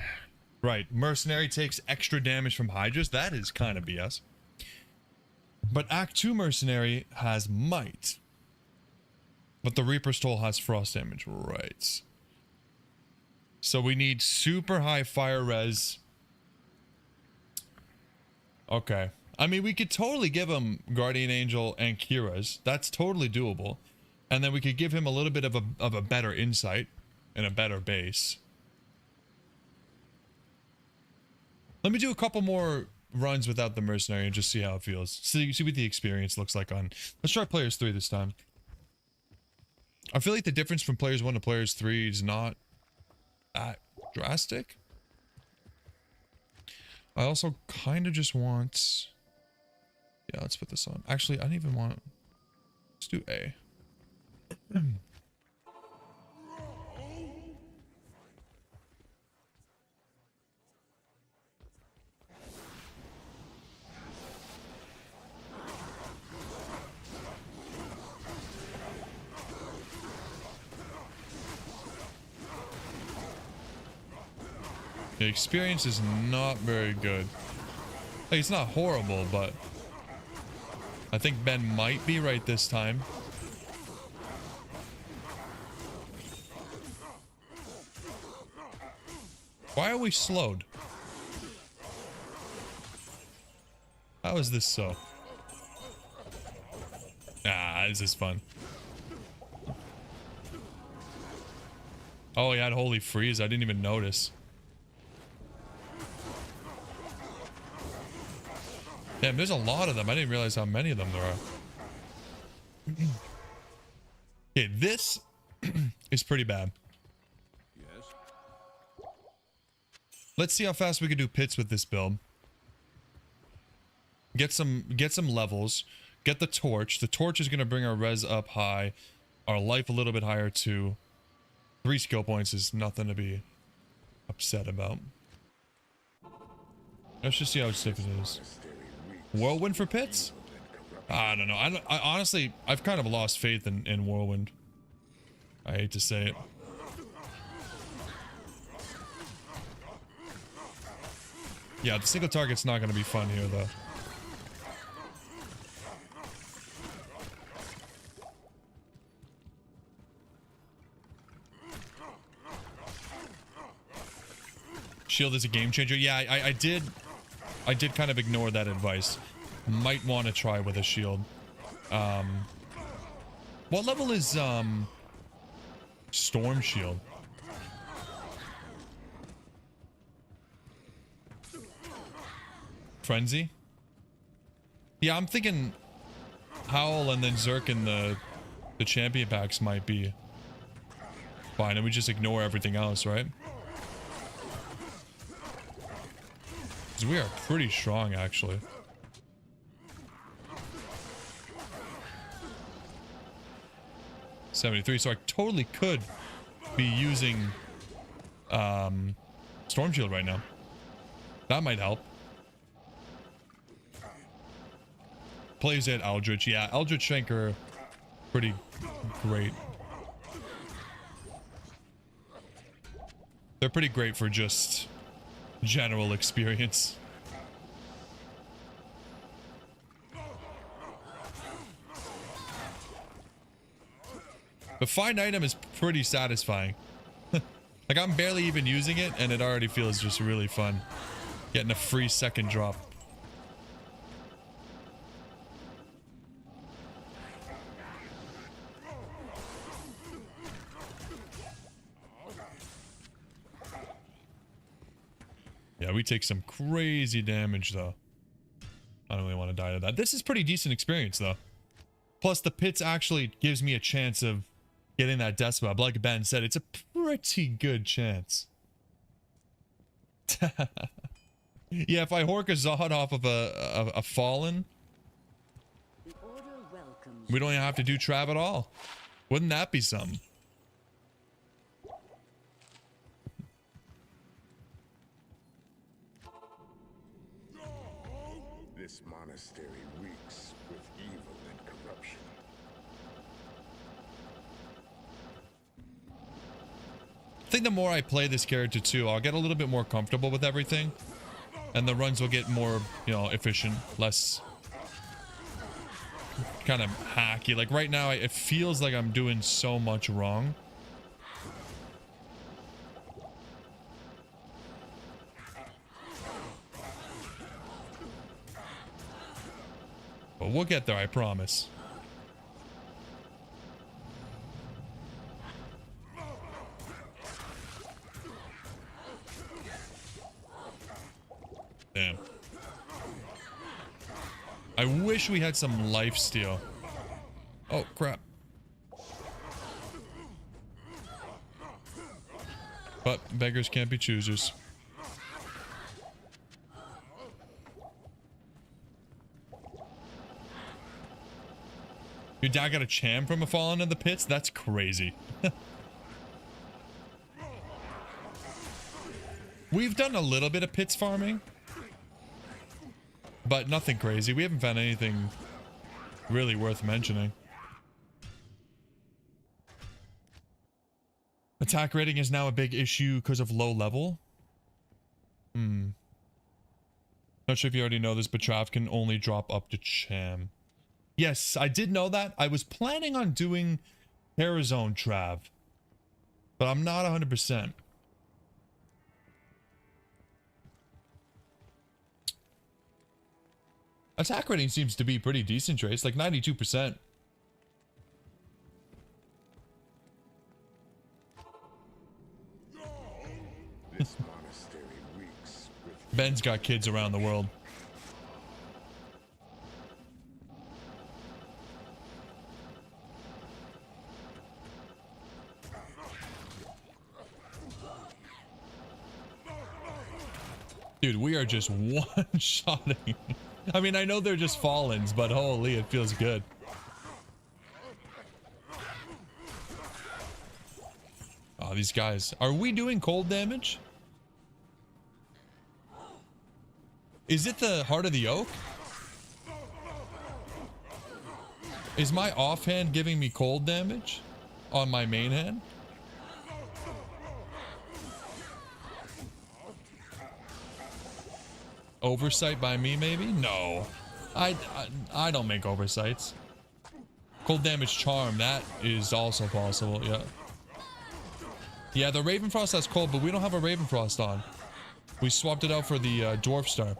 Right. Mercenary takes extra damage from Hydras. That is kind of BS. But Act 2 Mercenary has Might. But the Reaper's Toll has Frost damage. Right. So we need super high fire res. Okay. I mean, we could totally give him Guardian Angel and Kira's. That's totally doable. And then we could give him a little bit of a better insight and a better base. Let me do a couple more runs without the Mercenary and just see how it feels. See what the experience looks like on... Let's try Players 3 this time. I feel like the difference from Players 1 to Players 3 is not that drastic. I also kind of just want... Yeah, let's put this on. Actually, I don't even want... Let's do A. The experience is not very good. Like, it's not horrible, but I think Ben might be right this time. Why are we slowed? How is this so? Ah, this is fun. Oh, he had Holy Freeze. I didn't even notice. Damn, there's a lot of them. I didn't realize how many of them there are. Okay, this is pretty bad. Yes. Let's see how fast we can do pits with this build. Get some levels. Get the torch. The torch is going to bring our res up high. Our life a little bit higher too. 3 skill points is nothing to be upset about. Let's just see how sick it is. Whirlwind for pits? I don't know. I honestly, I've kind of lost faith in Whirlwind. I hate to say it. Yeah, the single target's not going to be fun here, though. Shield is a game changer. Yeah, I did kind of ignore that advice. Might want to try with a shield. What level is Storm Shield? Frenzy? Yeah, I'm thinking Howl and then Zerk in the champion packs might be fine, and we just ignore everything else, right? Because we are pretty strong, actually. $73, so I totally could be using Storm Shield right now. That might help. Plays at Eldritch. Yeah, Eldritch Shanker, pretty great. They're pretty great for just general experience. The find item is pretty satisfying. Like, I'm barely even using it, and it already feels just really fun. Getting a free second drop. Yeah, we take some crazy damage, though. I don't really want to die to that. This is pretty decent experience, though. Plus, the pits actually gives me a chance of getting that death swab. Like Ben said, it's a pretty good chance. Yeah, if I hork a Zod off of a Fallen, The order welcomes we don't even have to do Trav at all. Wouldn't that be something? This monastery reeks with evil and corruption. think the more I play this character too, I'll get a little bit more comfortable with everything. And the runs will get more, you know, efficient, less kind of hacky. Like right now, it feels like I'm doing so much wrong. But we'll get there, I promise. Damn. I wish we had some life steal. Oh, crap. But beggars can't be choosers. Your dad got a cham from a falling in the pits? That's crazy. We've done a little bit of pits farming, but nothing crazy. We haven't found anything really worth mentioning. Attack rating is now a big issue because of low level. Not sure if you already know this, but Trav can only drop up to Cham. Yes, I did know that. I was planning on doing Terrazone Trav, but I'm not 100%. Attack rating seems to be pretty decent, Trace, like 92%. This monastery reeks with Ben's got kids around the world. Dude, we are just one-shotting. I mean, I know they're just fallens, but holy, it feels good. Oh, these guys. Are we doing cold damage? Is it the Heart of the Oak? Is my offhand giving me cold damage on my main hand? Oversight by me, maybe? No. I don't make oversights. Cold damage charm, that is also possible, yeah. Yeah, the Ravenfrost has cold, but we don't have a Ravenfrost on. We swapped it out for the Dwarf Star.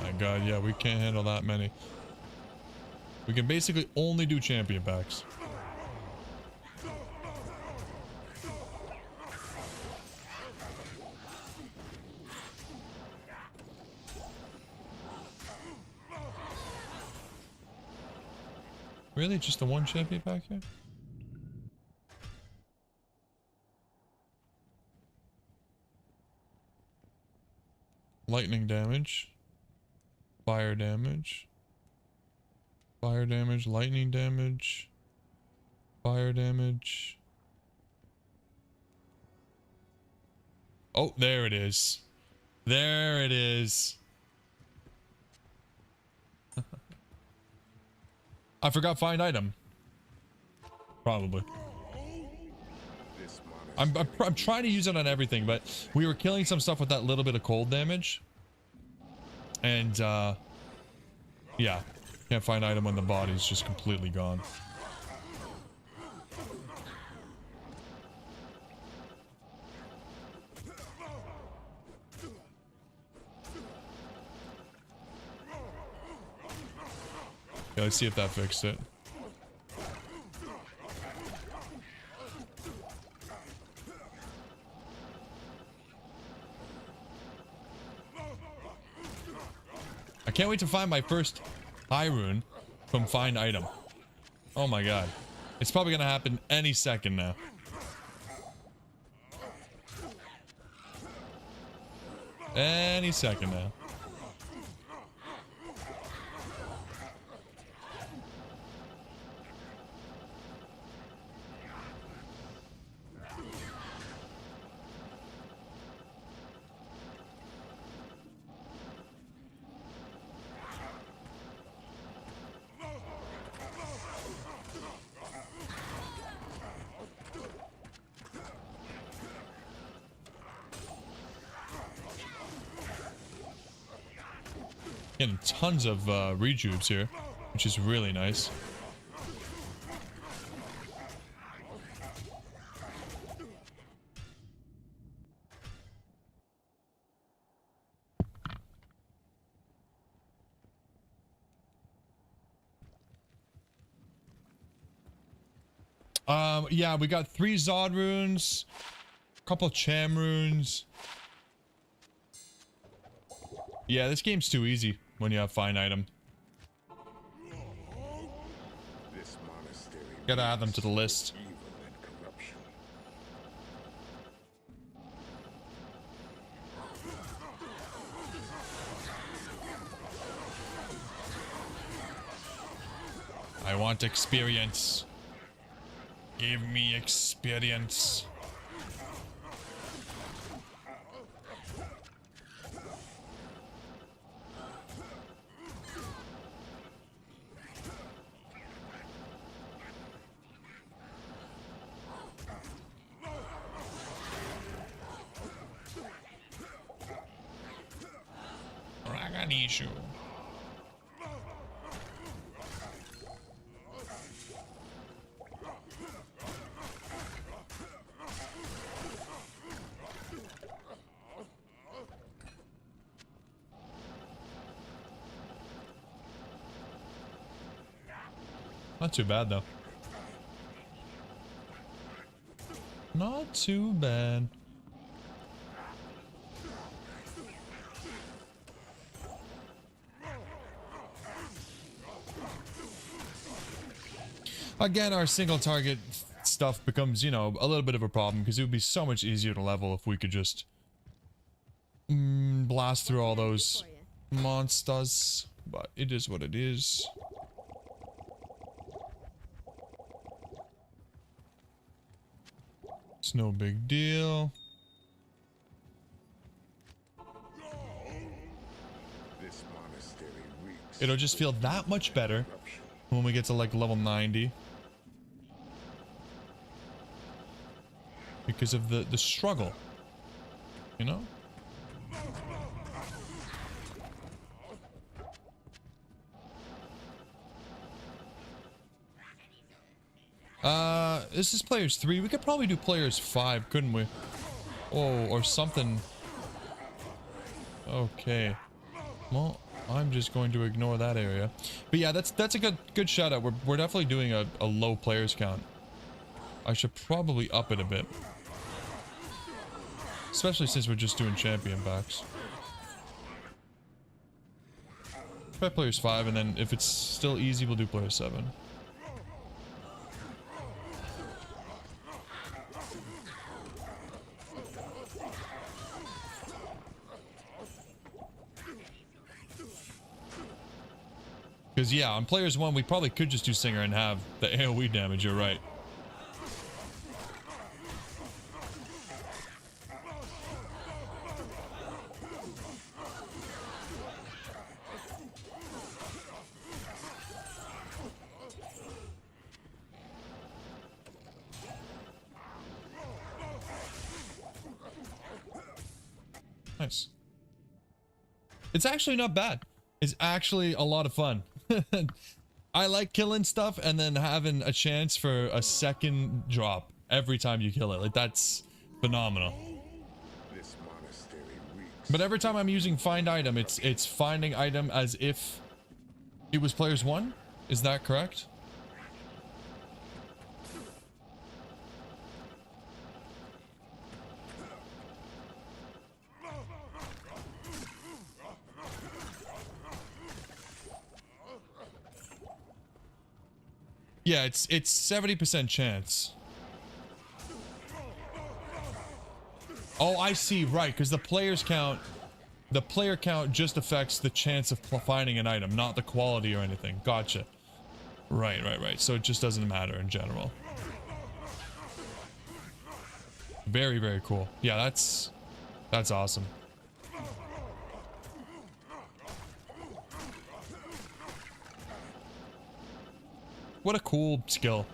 My god, yeah, we can't handle that many. We can basically only do champion packs. Really? Just the one champion pack here? Lightning damage. Fire damage. Fire damage, lightning damage, fire damage. Oh, there it is. There it is. I forgot find item. Probably. I'm trying to use it on everything, but we were killing some stuff with that little bit of cold damage. And, yeah. Can't find item when the body's just completely gone. Yeah, let's see if that fixed it. I can't wait to find my first high rune from find item. Oh my god. It's probably gonna happen any second now. Any second now. Getting tons of rejuves here, which is really nice. Yeah, we got 3 Zod runes, a couple Cham runes. Yeah, this game's too easy when you have fine item. This monastery Gotta add them to the list. evil and corruption. I want experience. Give me experience. Raganishu. Not too bad though. Not too bad. Again, our single target stuff becomes, you know, a little bit of a problem because it would be so much easier to level if we could just blast through all those monsters. But it is what it is. It's no big deal. This monastery reeks It'll just feel that much better corruption. when we get to like level 90. Because of the struggle. You know? This is players 3. We could probably do players 5, couldn't we? Oh, or something. Okay. Well, I'm just going to ignore that area. But yeah, that's a good shout out. We're definitely doing a low players count. I should probably up it a bit. Especially since we're just doing champion packs. Try players 5, and then if it's still easy, we'll do players 7. Because yeah, on players 1, we probably could just do Singer and have the AoE damage, you're right. Nice. It's actually not bad. It's actually a lot of fun. I like killing stuff and then having a chance for a second drop every time you kill it. Like, that's phenomenal. This monastery reeks. But every time I'm using find item, it's finding item as if it was players 1. Is that correct? Yeah, it's 70% chance. Oh, I see, right, because the player count just affects the chance of finding an item, not the quality or anything. Gotcha. Right. So it just doesn't matter in general. Very, very cool. Yeah, that's awesome. What a cool skill.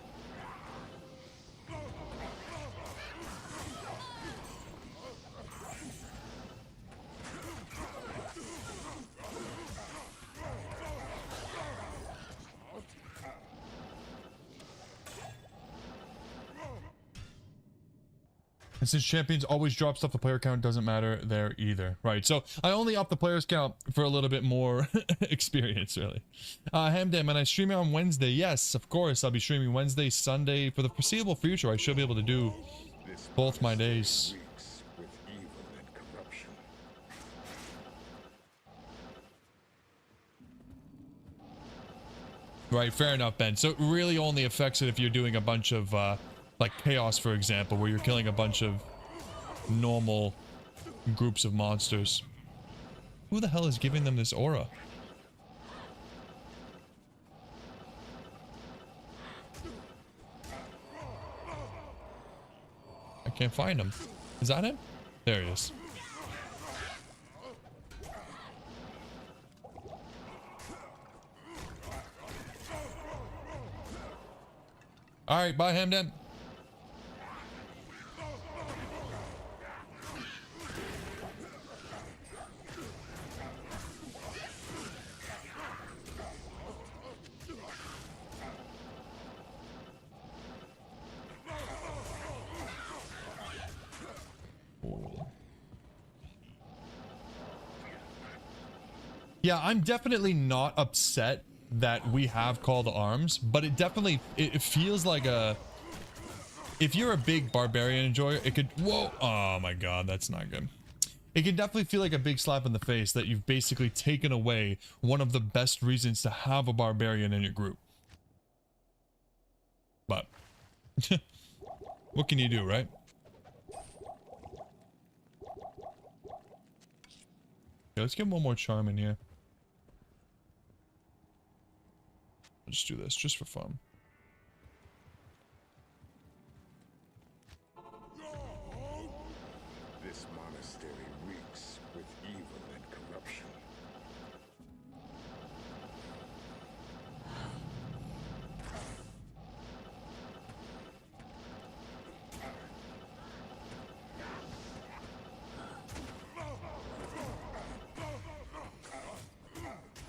And since champions always drop stuff, the player count doesn't matter there either. Right, so I only up the players count for a little bit more experience, really. Hamdam, and I stream on Wednesday. Yes, of course, I'll be streaming Wednesday, Sunday. For the foreseeable future, I should be able to do both my days. Reeks with evil and corruption. Right, fair enough, Ben. So it really only affects it if you're doing a bunch of, like Chaos, for example, where you're killing a bunch of normal groups of monsters. Who the hell is giving them this aura? I can't find him. Is that him? There he is. Alright, bye, Hamden. Yeah, I'm definitely not upset that we have Call to Arms, but it definitely, it feels like a, if you're a big barbarian enjoyer, it could, whoa, oh my god, that's not good. It can definitely feel like a big slap in the face that you've basically taken away one of the best reasons to have a barbarian in your group. But, what can you do, right? Okay, let's get one more charm in here. I'll just do this, just for fun. This monastery reeks with evil and corruption.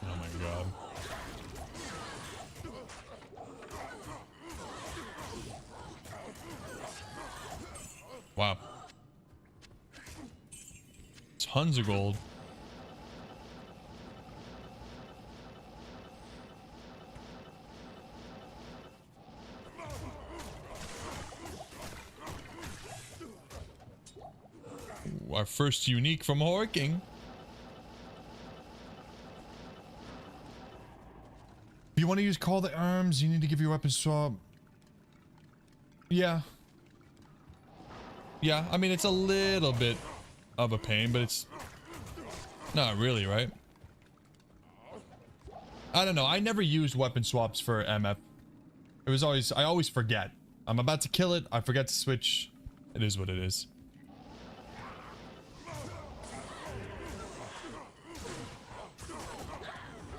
Oh my god. Wow. Tons of gold. Ooh, our first unique from Horror King. If you want to use Call to Arms, you need to give your weapon swap. Yeah. Yeah, I mean, it's a little bit of a pain, but it's not really, right? I don't know. I never used weapon swaps for MF. It was always, I always forget. I'm about to kill it. I forget to switch. It is what it is.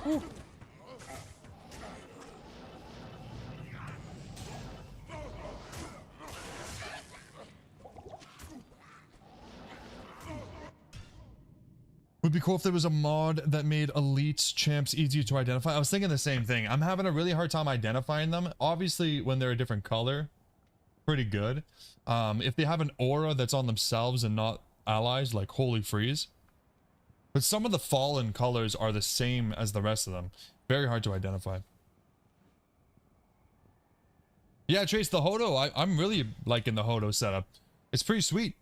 Whew. Would be cool if there was a mod that made elites champs easier to identify. I was thinking the same thing. I'm having a really hard time identifying them. Obviously, when they're a different color, pretty good. If they have an aura that's on themselves and not allies, like Holy Freeze. But some of the fallen colors are the same as the rest of them. Very hard to identify. Yeah, Trace, the Hodo, I'm really liking the Hodo setup. It's pretty sweet.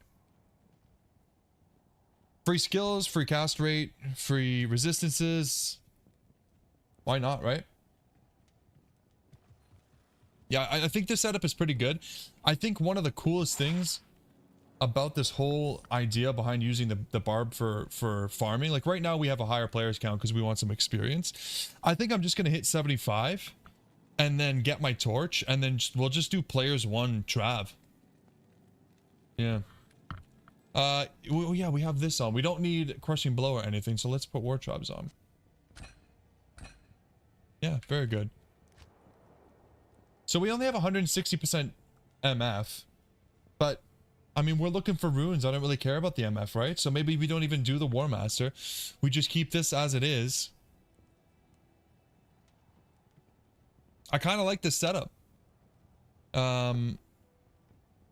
Free skills, free cast rate, free resistances. Why not, right? Yeah, I think this setup is pretty good. I think one of the coolest things about this whole idea behind using the Barb for farming, like right now we have a higher players count because we want some experience. I think I'm just going to hit 75 and then get my torch and then we'll just do players 1 Trav. Yeah. Well, yeah, we have this on. We don't need Crushing Blow or anything, so let's put War Tribes on. Yeah, very good. So we only have 160% MF, but I mean, we're looking for runes. I don't really care about the MF, right? So maybe we don't even do the War Master. We just keep this as it is. I kind of like this setup.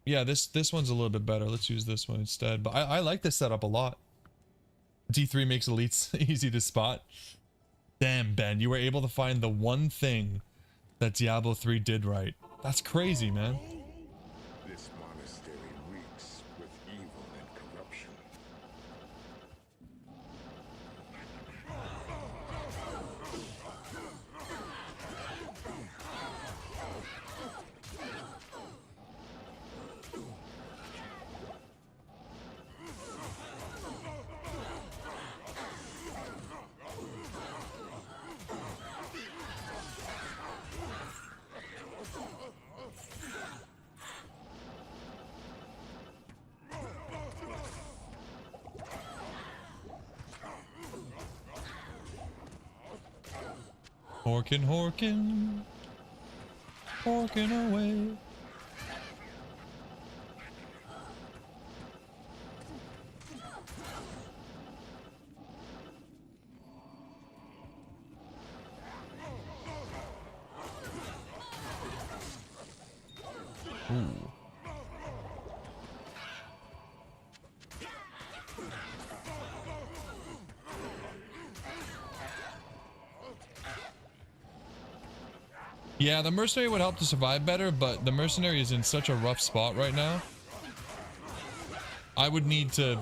Yeah, this one's a little bit better. Let's use this one instead. But I like this setup a lot. D3 makes elites easy to spot. Damn, Ben, you were able to find the one thing that Diablo 3 did right. That's crazy, man. This monastery reeks with evil and corruption. Horkin away. Ooh. Yeah, the mercenary would help to survive better, but the mercenary is in such a rough spot right now. I would need to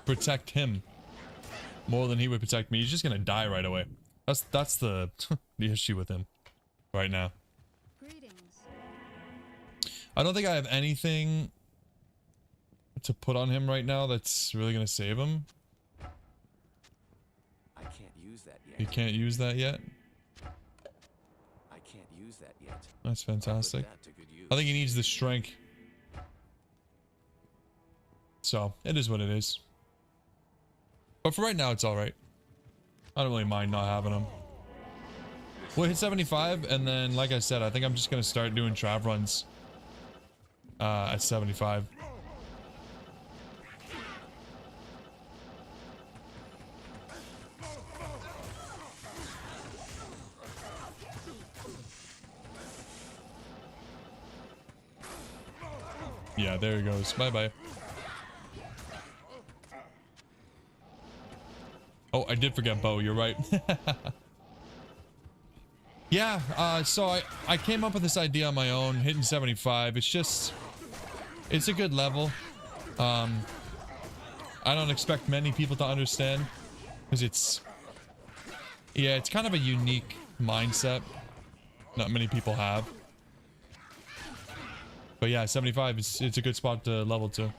protect him more than he would protect me. He's just gonna die right away. That's the the issue with him right now. Greetings. I don't think I have anything to put on him right now that's really gonna save him. I can't use that yet. You can't use that yet. I can't use that yet. That's Put fantastic. that to good use. I think he needs the strength. So, it is what it is. But for right now, it's alright. I don't really mind not having him. We'll hit 75, and then, like I said, I think I'm just going to start doing trav runs at 75. Yeah, there he goes. Bye-bye. Oh, I did forget Bo. You're right. Yeah, so I came up with this idea on my own, hitting 75. It's just... it's a good level. I don't expect many people to understand. Because it's... yeah, it's kind of a unique mindset. Not many people have. But yeah, 75 is it's a good spot to level to.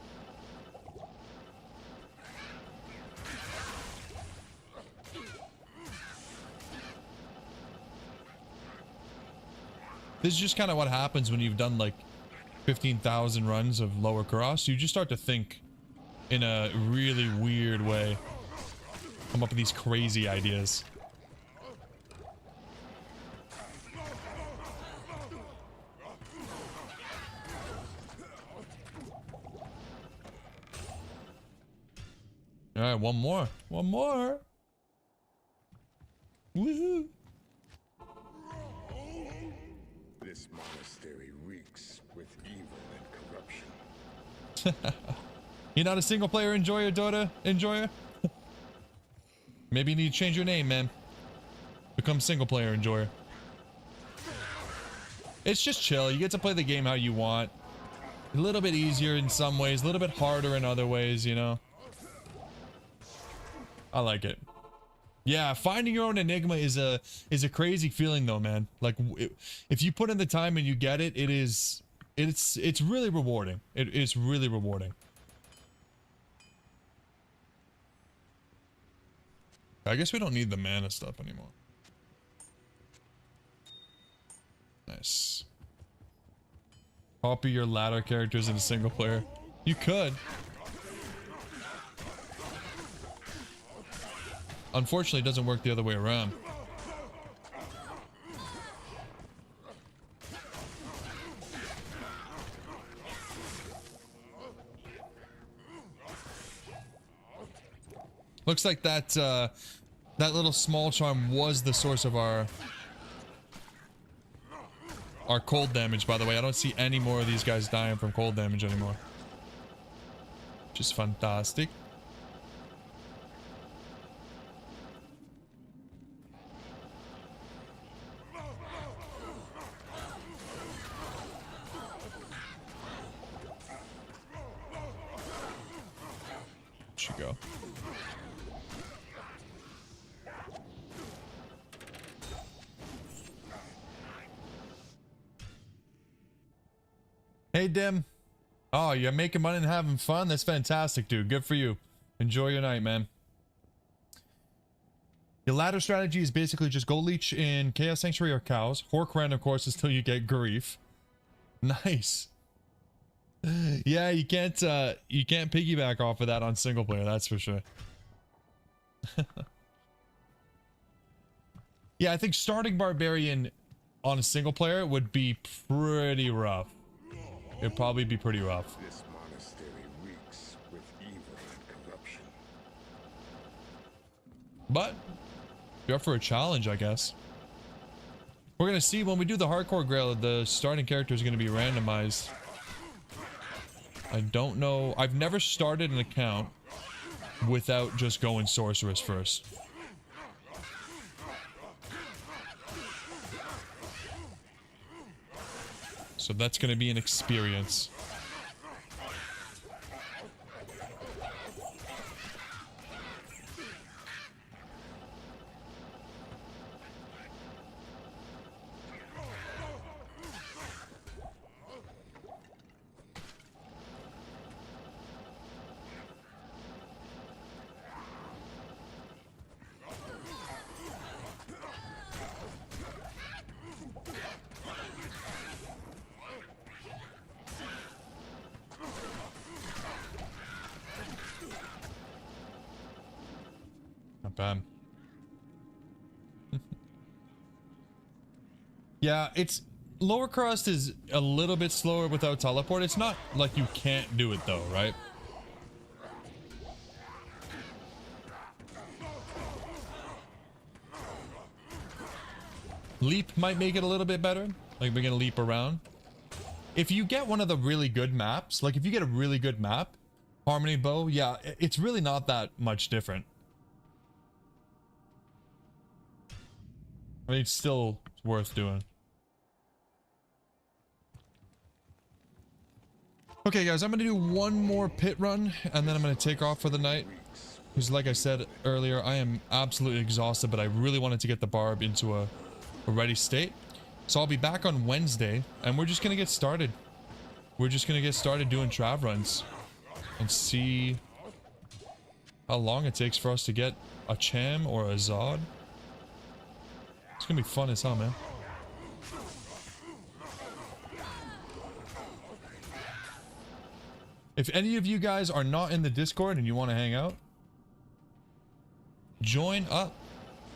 This is just kind of what happens when you've done like 15,000 runs of lower cross. You just start to think in a really weird way. Come up with these crazy ideas. All right, one more. One more. Woohoo. This monastery reeks with evil and corruption. You're not a single player enjoyer, Dota enjoyer? Maybe you need to change your name, man. Become single player enjoyer. It's just chill. You get to play the game how you want. A little bit easier in some ways, a little bit harder in other ways, you know. I like it. Yeah, finding your own enigma is a crazy feeling though, man. Like if you put in the time and you get it, it's really rewarding. It's really rewarding. I guess we don't need the mana stuff anymore. Nice. Copy your ladder characters in a single player. You could. Unfortunately, it doesn't work the other way around. Looks like that that little small charm was the source of our are cold damage, by the way. I don't see any more of these guys dying from cold damage anymore. Which is fantastic. Should go. Hey, Dim. Oh, you're making money and having fun? That's fantastic, dude. Good for you. Enjoy your night, man. Your ladder strategy is basically just go leech in Chaos Sanctuary or cows. Hork rend, of course, until you get grief. Nice. Yeah, you can't piggyback off of that on single player, that's for sure. Yeah, I think starting barbarian on a single player would be pretty rough. It'd probably be pretty rough. This monastery reeks with evil and corruption. But you're up for a challenge, I guess. We're gonna see when we do the hardcore grail, the starting character is gonna be randomized. I don't know. I've never started an account without just going sorceress first. So that's going to be an experience. Bad. Yeah, it's lower crust is a little bit slower without teleport. It's not like you can't do it though, right? Leap might make it a little bit better. Like we're gonna leap around. If you get one of the really good maps, like if you get a really good map, Harmony Bow, yeah, it's really not that much different. I mean, it's still worth doing. Okay, guys, I'm going to do one more pit run, and then I'm going to take off for the night. Because like I said earlier, I am absolutely exhausted, but I really wanted to get the Barb into a ready state. So I'll be back on Wednesday, and we're just going to get started. We're just going to get started doing trav runs. And see how long it takes for us to get a Cham or a Zod. It's gonna be fun as hell, man. If any of you guys are not in the Discord and you want to hang out, join up.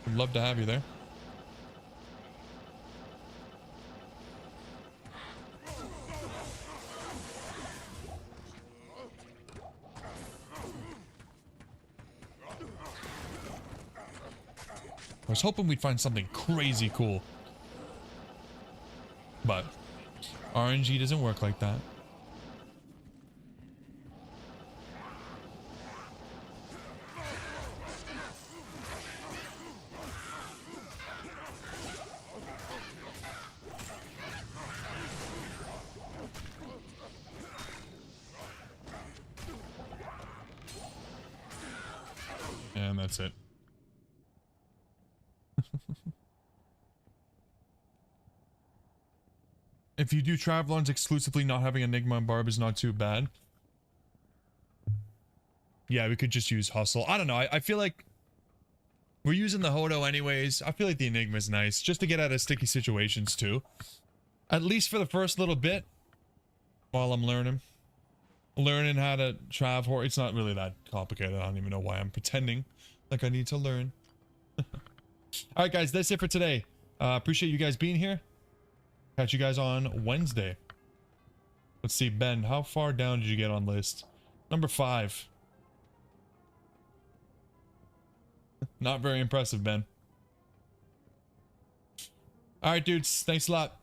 Would love to have you there. I was hoping we'd find something crazy cool. But RNG doesn't work like that. And that's it. If you do Travelons exclusively, not having Enigma and Barb is not too bad. Yeah, we could just use Hustle. I don't know. I feel like we're using the Hodo anyways. I feel like the Enigma is nice just to get out of sticky situations too. At least for the first little bit while I'm learning. Learning how to Trav Horror. It's not really that complicated. I don't even know why I'm pretending like I need to learn. Alright guys, that's it for today. Appreciate you guys being here. Catch you guys on Wednesday. Let's see, Ben, how far down did you get on list? Number 5. Not very impressive, Ben. Alright, dudes. Thanks a lot.